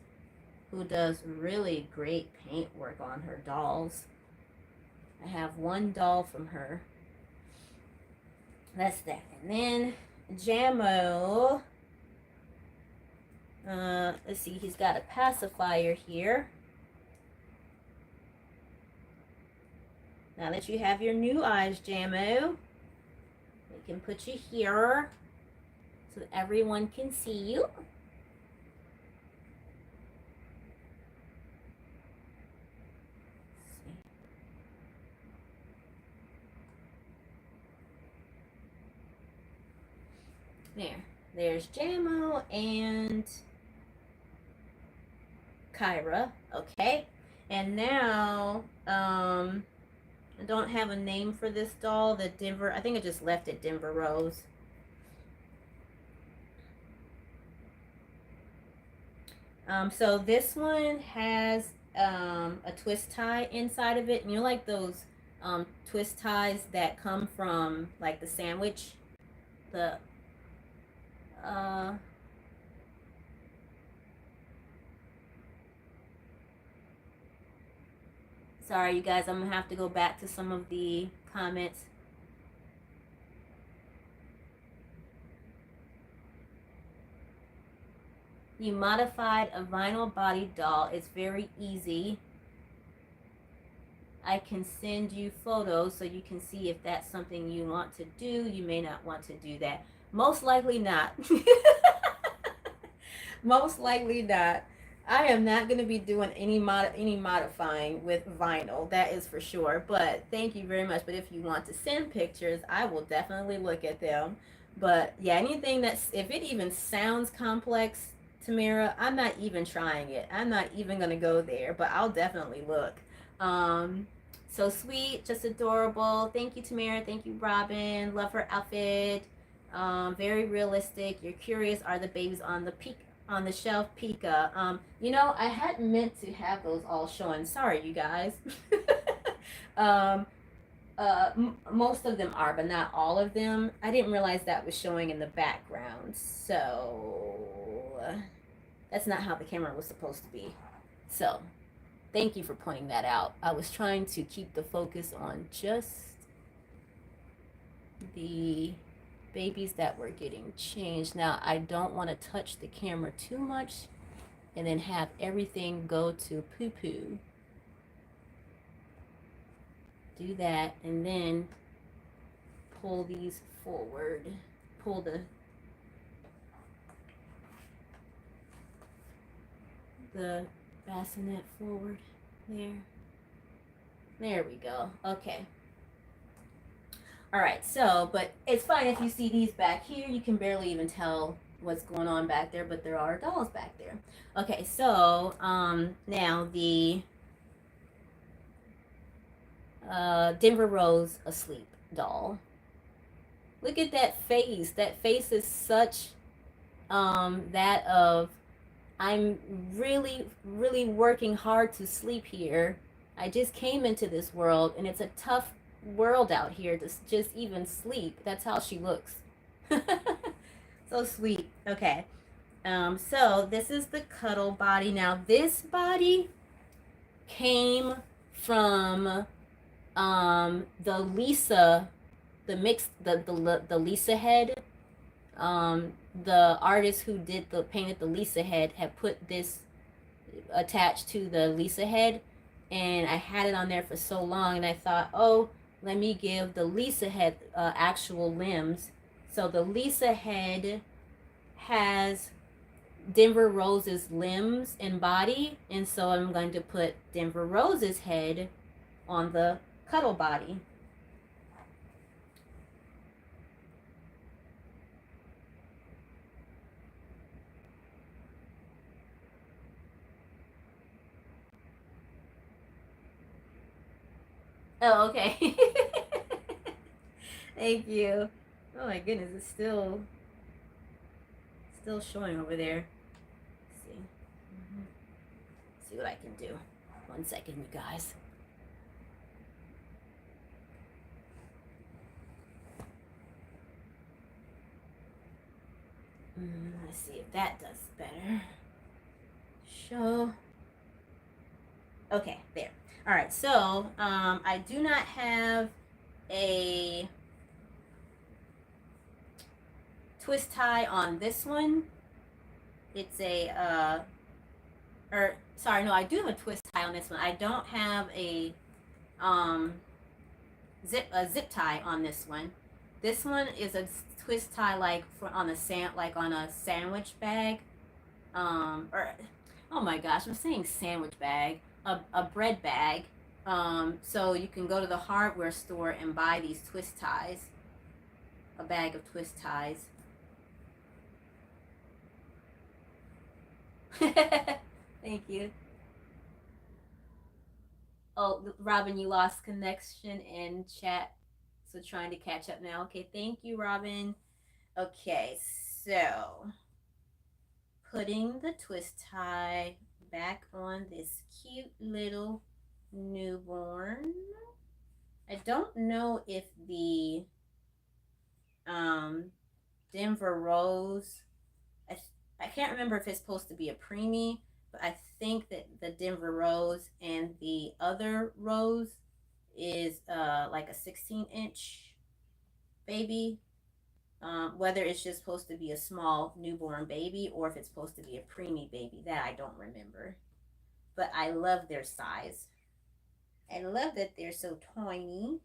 who does really great paint work on her dolls. I have one doll from her. That's that. And then Jammo. Let's see, he's got a pacifier here. Now that you have your new eyes, Jammo, we can put you here so that everyone can see you. There's Jammo and Kyra. Okay. And now, I don't have a name for this doll. The Denver, I think I just left it Denver Rose. So this one has a twist tie inside of it. And you know, like those twist ties that come from like the sandwich, the sorry you guys, I'm gonna have to go back to some of the comments. You modified a vinyl body doll. It's very easy. I can send you photos so you can see if that's something you want to do. You may not want to do that. Most likely not. Most likely not. I am not going to be doing any modifying with vinyl. That is for sure. But thank you very much. But if you want to send pictures, I will definitely look at them. But yeah, anything that's if it even sounds complex, Tamara, I'm not even trying it. I'm not even going to go there. But I'll definitely look. Um, so sweet, just adorable. Thank you, Tamara. Thank you, Robin. Love her outfit. Very realistic. You're curious. Are the babies on the shelf, Pika? I hadn't meant to have those all showing. Sorry, you guys. um, Most of them are, but not all of them. I didn't realize that was showing in the background, so that's not how the camera was supposed to be. So, thank you for pointing that out. I was trying to keep the focus on just the babies that were getting changed. Now, I don't want to touch the camera too much and then have everything go to poo poo. Do that and then pull these forward. Pull the bassinet forward. There we go. Okay. All right, so, but it's fine if you see these back here. You can barely even tell what's going on back there, but there are dolls back there. Okay, so now the Denver Rose asleep doll. Look at that face. That face is such that of I'm really, really working hard to sleep here. I just came into this world and it's a tough world out here to just even sleep. That's how she looks. So sweet. Okay. So this is the cuddle body. Now this body came from the Lisa, the Lisa head. The artist who painted the Lisa head had put this attached to the Lisa head, and I had it on there for so long, and I thought, oh, let me give the Lisa head actual limbs. So the Lisa head has Denver Rose's limbs and body, and so I'm going to put Denver Rose's head on the cuddle body. Oh, okay. Thank you. Oh my goodness, it's still showing over there. Let's see. See what I can do. 1 second, you guys. Let's see if that does better. Show. Okay, there. All right, so I do not have a twist tie on this one. It's or sorry, no, I do have a twist tie on this one. I don't have a zip tie on this one. This one is a twist tie like on a sandwich bag, or oh my gosh, I'm saying sandwich bag, a bread bag. So you can go to the hardware store and buy these twist ties, a bag of twist ties. Thank you. Oh, Robin, you lost connection in chat, so trying to catch up now. Okay, thank you, Robin. Okay, so putting the twist tie back on this cute little newborn. I don't know if the um, Denver Rose, I can't remember if it's supposed to be a preemie, but I think that the Denver Rose and the other Rose is like a 16-inch baby. Whether it's just supposed to be a small newborn baby or if it's supposed to be a preemie baby, that I don't remember. But I love their size. I love that they're so tiny.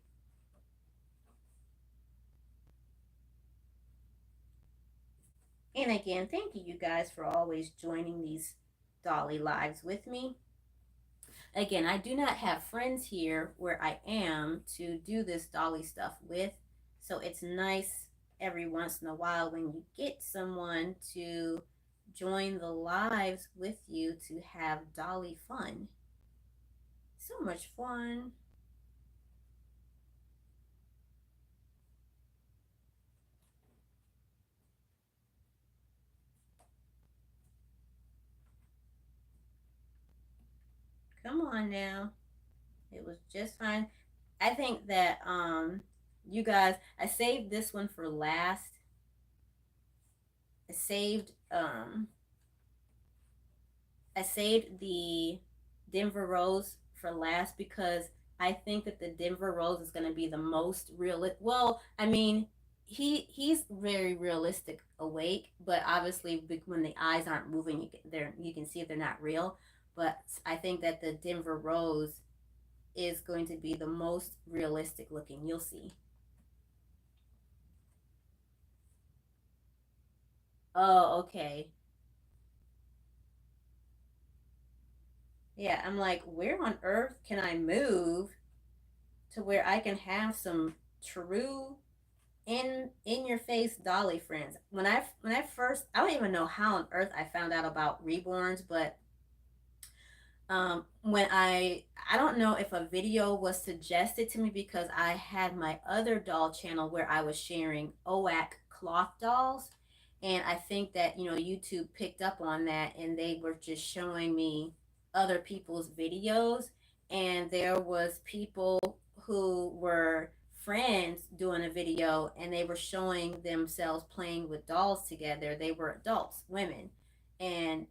And again, thank you, you guys, for always joining these Dolly lives with me. Again, I do not have friends here where I am to do this Dolly stuff with. So it's nice every once in a while when you get someone to join the lives with you to have Dolly fun. So much fun. Come on now. It was just fine. I think that you guys, I saved this one for last. I saved I saved the Denver Rose for last because I think that the Denver Rose is going to be the most real. Well, I mean, he's very realistic awake, but obviously when the eyes aren't moving, you can see if they're not real. But I think that the Denver Rose is going to be the most realistic looking. You'll see. Oh, okay. Yeah, I'm like, where on earth can I move to where I can have some true in your face dolly friends? When I first, I don't even know how on earth I found out about reborns, but when I don't know if a video was suggested to me because I had my other doll channel where I was sharing OAC cloth dolls, and I think that YouTube picked up on that and they were just showing me other people's videos, and there was people who were friends doing a video and they were showing themselves playing with dolls together. They were adults, women, and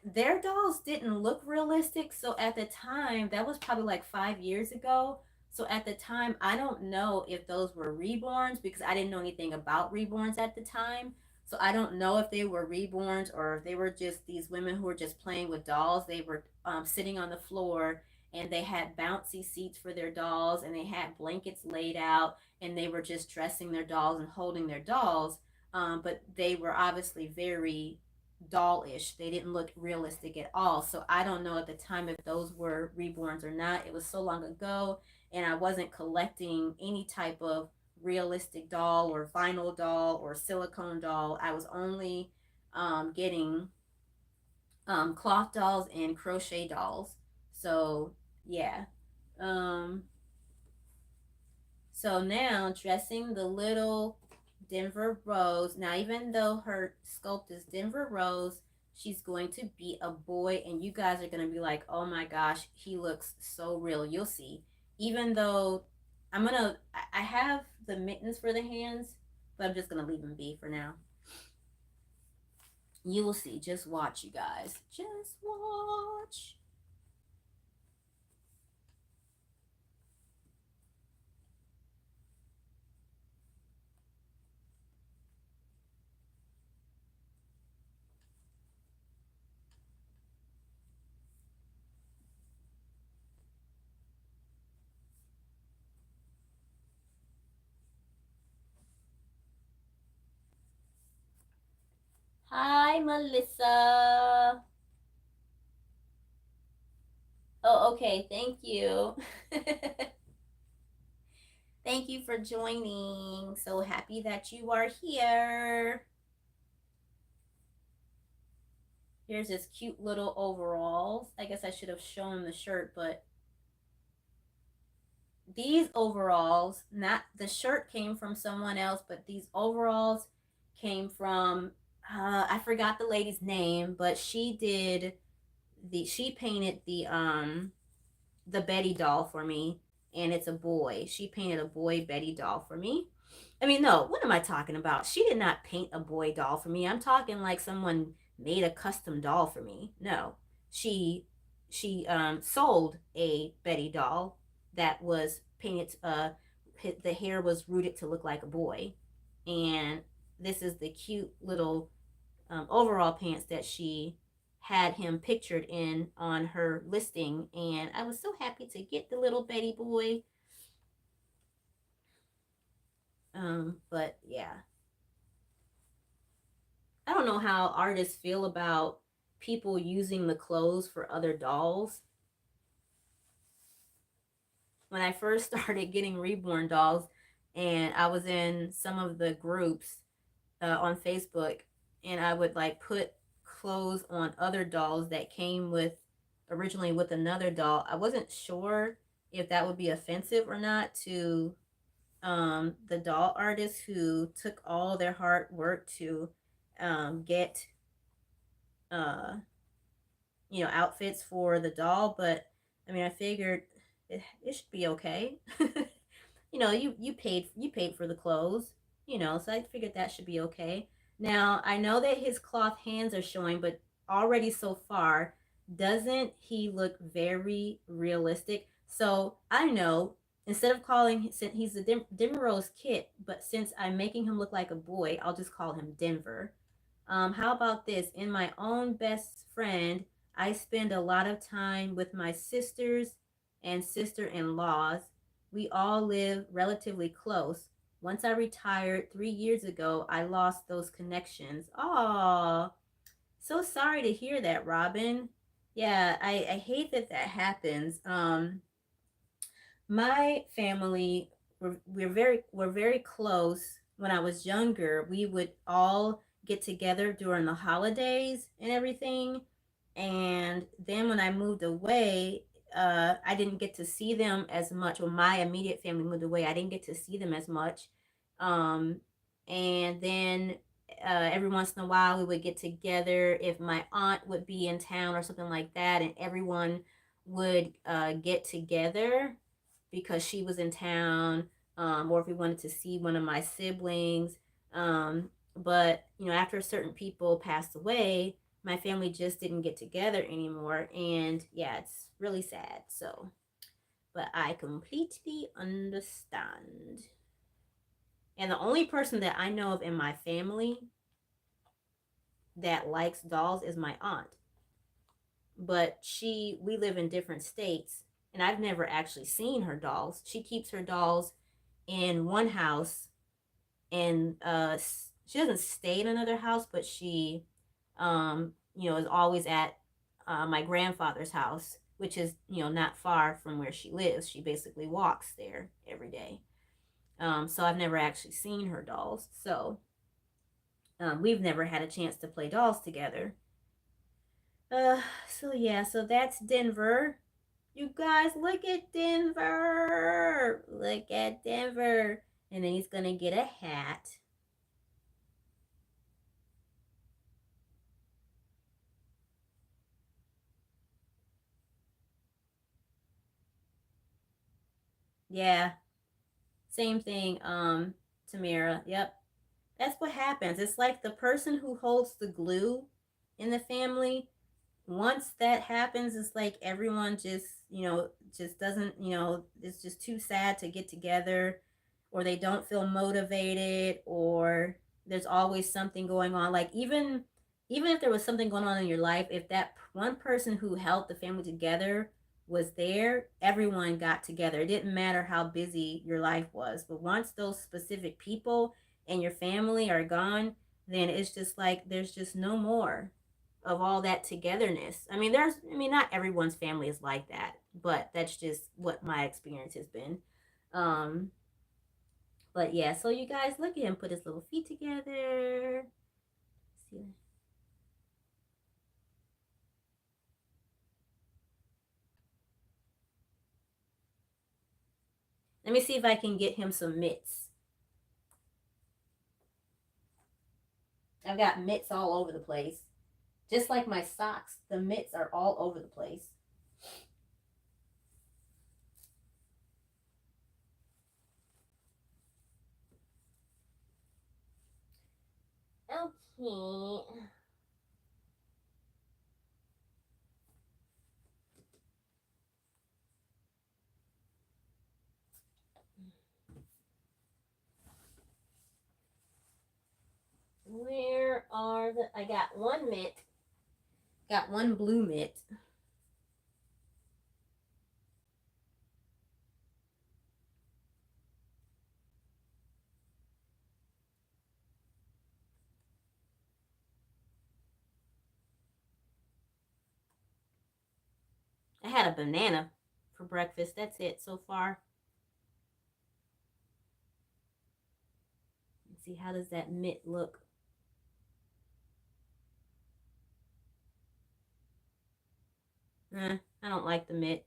their dolls didn't look realistic. So at the time, that was probably like 5 years ago. So at the time, I don't know if those were reborns because I didn't know anything about reborns at the time. So I don't know if they were reborns or if they were just these women who were just playing with dolls. They were sitting on the floor and they had bouncy seats for their dolls and they had blankets laid out and they were just dressing their dolls and holding their dolls. But they were obviously very dollish. They didn't look realistic at all. So I don't know at the time if those were reborns or not. It was so long ago, and I wasn't collecting any type of realistic doll or vinyl doll or silicone doll. I was only getting cloth dolls and crochet dolls. So yeah. Um, so now dressing the little Denver Rose. Now, even though her sculpt is Denver Rose, she's going to be a boy, and you guys are going to be like, oh my gosh, he looks so real. You'll see. Even though I have the mittens for the hands, but I'm just going to leave them be for now. You will see. Just watch, you guys. Just watch. Hi, Melissa. Oh, okay. Thank you. Thank you for joining. So happy that you are here. Here's his cute little overalls. I guess I should have shown the shirt, but these overalls, not the shirt came from someone else, but these overalls came from I forgot the lady's name, but she painted the Betty doll for me, and it's a boy. She painted a boy Betty doll for me. I mean, no, what am I talking about? She did not paint a boy doll for me. I'm talking like someone made a custom doll for me. No, she she sold a Betty doll that was painted. the hair was rooted to look like a boy, and this is the cute little overall pants that she had him pictured in on her listing, and I was so happy to get the little Betty boy. But yeah, I don't know how artists feel about people using the clothes for other dolls. When I first started getting reborn dolls, and I was in some of the groups on Facebook, and I would like put clothes on other dolls that came with originally with another doll. I wasn't sure if that would be offensive or not to the doll artists who took all their hard work to get uh, outfits for the doll. But I mean, I figured it should be okay. You paid for the clothes, so I figured that should be okay. Now I know that his cloth hands are showing, but already so far, doesn't he look very realistic? So I know, instead of calling, since he's a Denver Rose kit, but since I'm making him look like a boy, I'll just call him Denver. How about this? In my own best friend, I spend a lot of time with my sisters and sister-in-laws. We all live relatively close. Once I retired 3 years ago, I lost those connections. Oh, so sorry to hear that, Robin. Yeah, I hate that that happens. My family, we're very close. When I was younger, we would all get together during the holidays and everything. And then when I moved away, I didn't get to see them as much. When my immediate family moved away, I didn't get to see them as much. Um, and then every once in a while, we would get together if my aunt would be in town or something like that, and everyone would get together because she was in town, or if we wanted to see one of my siblings. But after certain people passed away, my family just didn't get together anymore, and yeah, it's really sad. So, but I completely understand. And the only person that I know of in my family that likes dolls is my aunt. But we live in different states, and I've never actually seen her dolls. She keeps her dolls in one house, and she doesn't stay in another house, but she is always at my grandfather's house, which is not far from where she lives. She basically walks there every day. So I've never actually seen her dolls. So we've never had a chance to play dolls together. So yeah, so that's Denver. You guys, look at Denver. Look at Denver. And then he's gonna get a hat. Yeah, same thing, Tamara. Yep. That's what happens. It's like the person who holds the glue in the family. Once that happens, it's like everyone just doesn't, it's just too sad to get together, or they don't feel motivated, or there's always something going on. Like even if there was something going on in your life, if that one person who held the family together was there, everyone got together. It didn't matter how busy your life was. But once those specific people and your family are gone, then it's just like there's just no more of all that togetherness. I mean, not everyone's family is like that, but that's just what my experience has been. Um, but yeah, so you guys look at him put his little feet together. See. Let me see if I can get him some mitts. I've got mitts all over the place. Just like my socks, the mitts are all over the place. Okay. I got one mitt. Got one blue mitt. I had a banana for breakfast. That's it so far. Let's see, how does that mitt look? I don't like the mitt.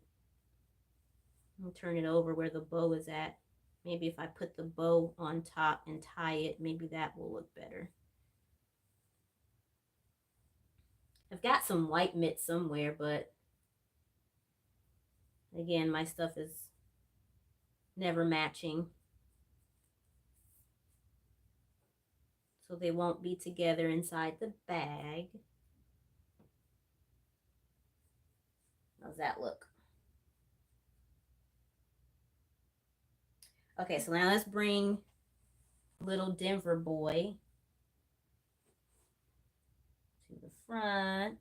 I'll turn it over where the bow is at. Maybe if I put the bow on top and tie it, maybe that will look better. I've got some white mitts somewhere, but again, my stuff is never matching. So they won't be together inside the bag. How's that look? Okay, so now let's bring little Denver boy to the front.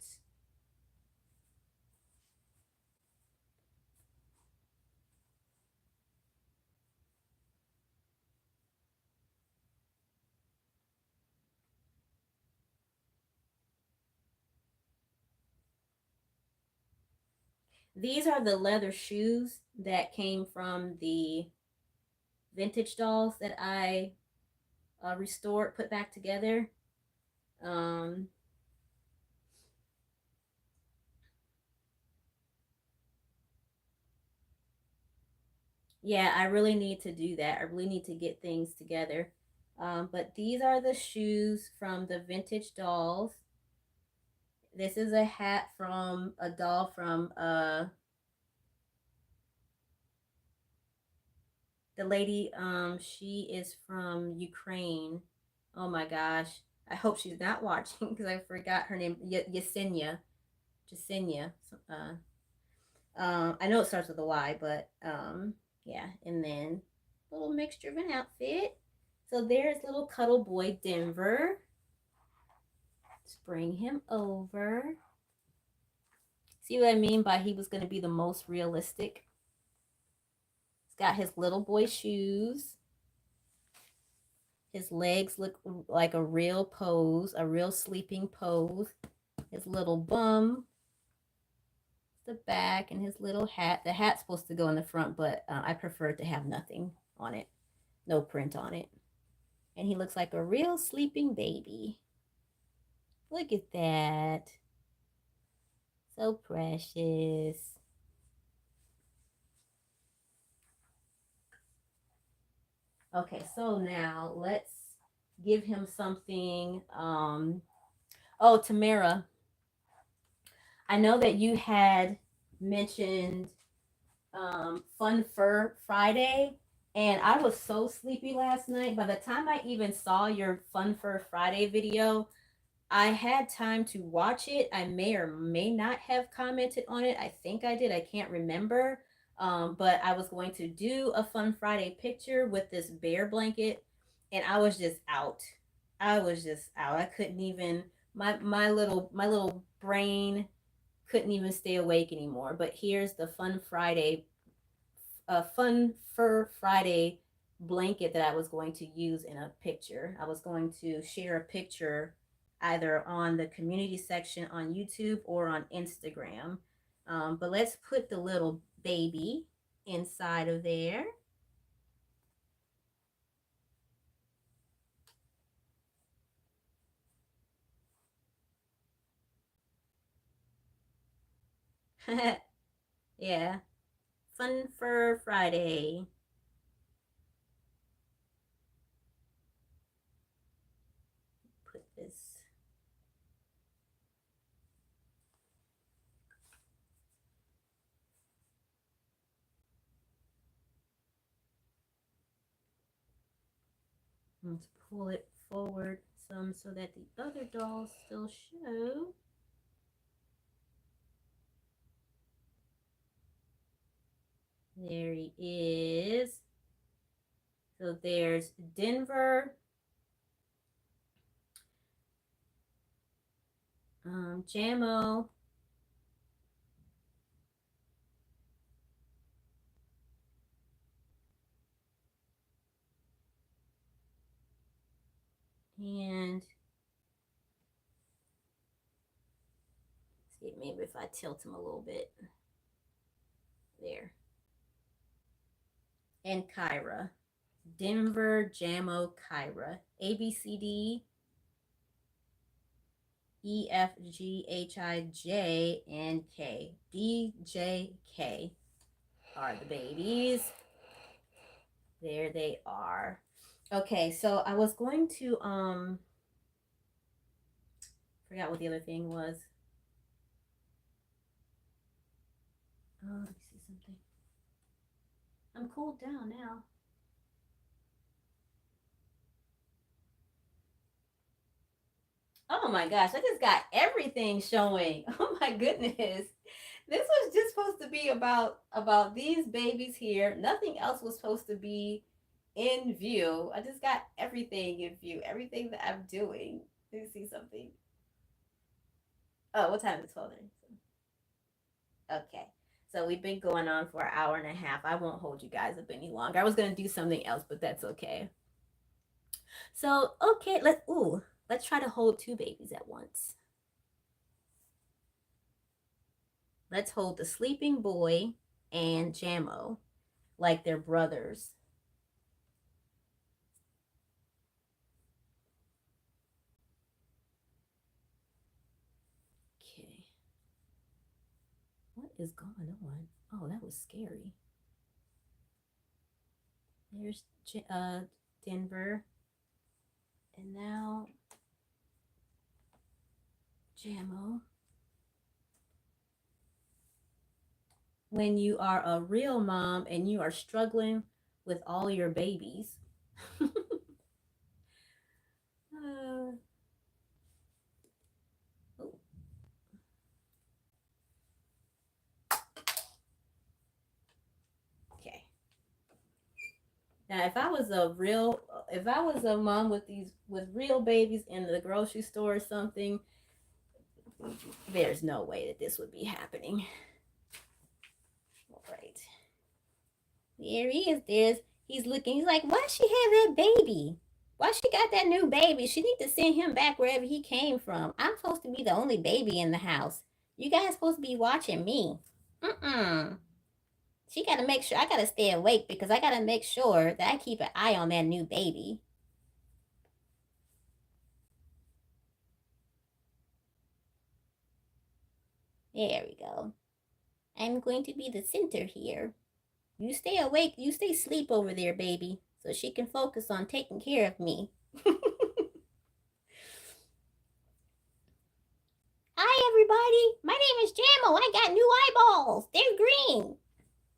These are the leather shoes that came from the vintage dolls that I restored, put back together. Um, yeah, I really need to do that. I really need to get things together. But these are the shoes from the vintage dolls. This is a hat from a doll from the lady. She is from Ukraine. Oh my gosh. I hope she's not watching because I forgot her name. Yesenia. Jasenia. I know it starts with a Y, but yeah. And then a little mixture of an outfit. So there's little cuddle boy Denver. Let's bring him over. See what I mean by he was going to be the most realistic? He's got his little boy shoes. His legs look like a real pose, a real sleeping pose. His little bum, the back, and his little hat. The hat's supposed to go in the front, but I prefer to have nothing on it, no print on it. And he looks like a real sleeping baby. Look at that. So precious. Okay, so now let's give him something. Oh, Tamara, I know that you had mentioned Fun Fur Friday, and I was so sleepy last night. By the time I even saw your Fun Fur Friday video, I had time to watch it. I may or may not have commented on it. I think I did. I can't remember. But I was going to do a Fun Friday picture with this bear blanket, and I was just out. I was just out. I couldn't even my little brain couldn't even stay awake anymore. But here's the Fun Fur Friday blanket that I was going to use in a picture. I was going to share a picture either on the community section on YouTube or on Instagram. But let's put the little baby inside of there. Yeah, Fun Fur Friday. Put this. Let's pull it forward some so that the other dolls still show. There he is. So there's Denver. Jammo, and see maybe if I tilt him a little bit there, and Kyra. Denver, Jammo, Kyra. A B C D E F G H I J and K. D J K are the babies. There they are. Okay, so I was going to forgot what the other thing was. Oh, let me see something. I'm cooled down now. Oh my gosh, I just got everything showing. Oh my goodness. This was just supposed to be about these babies here. Nothing else was supposed to be in view. I just got everything in view. Everything that I'm doing. Let me see something. Oh, what time is it? 12. Okay. So we've been going on for an hour and a half. I won't hold you guys up any longer. I was gonna do something else, but that's okay. So okay, let's try to hold two babies at once. Let's hold the sleeping boy and Jammo like they're brothers. Okay. What is going on? Oh, that was scary. There's Denver. And now Jammo. When you are a real mom and you are struggling with all your babies. uh, oh, okay. Now, if I was a mom with real babies in the grocery store or something, there's no way that this would be happening. All right. There he is. He's looking. He's like, why she have that baby? Why she got that new baby? She need to send him back wherever he came from. I'm supposed to be the only baby in the house. You guys supposed to be watching me. Mm-mm. She got to make sure. I got to stay awake because I got to make sure that I keep an eye on that new baby. There we go. I'm going to be the center here. You stay awake. You stay asleep over there, baby, so she can focus on taking care of me. Hi, everybody. My name is Jammo. I got new eyeballs. They're green.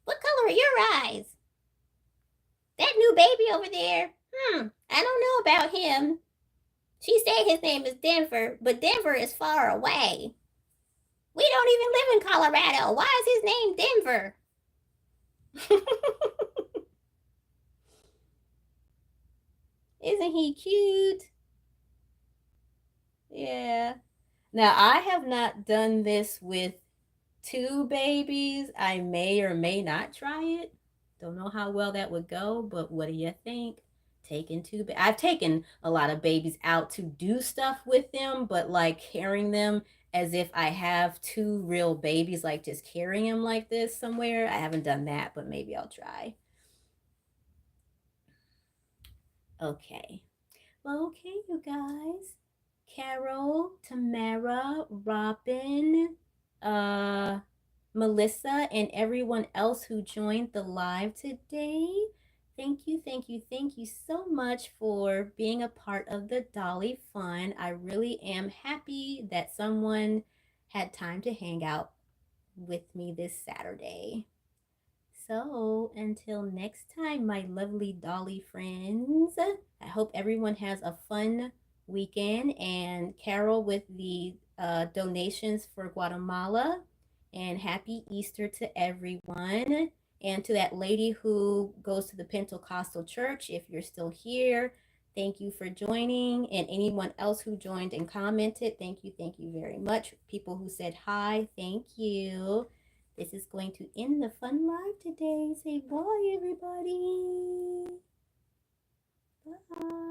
What color are your eyes? That new baby over there? I don't know about him. She said his name is Denver, but Denver is far away. We don't even live in Colorado. Why is his name Denver? Isn't he cute? Yeah. Now, I have not done this with two babies. I may or may not try it. Don't know how well that would go, but what do you think? Taking I've taken a lot of babies out to do stuff with them, but like carrying them as if I have two real babies, like just carrying them like this somewhere. I haven't done that, but maybe I'll try. Okay. Well, okay, you guys. Carol, Tamara, Robin, uh, Melissa, and everyone else who joined the live today. Thank you, thank you, thank you so much for being a part of the Dolly Fun. I really am happy that someone had time to hang out with me this Saturday. So, until next time, my lovely Dolly friends, I hope everyone has a fun weekend. And Carol with the donations for Guatemala. And happy Easter to everyone. And to that lady who goes to the Pentecostal church, if you're still here, Thank you for joining. And anyone else who joined and commented, thank you. Thank you very much. People who said hi, thank you. This is going to end the fun live today. Say bye, everybody. Bye.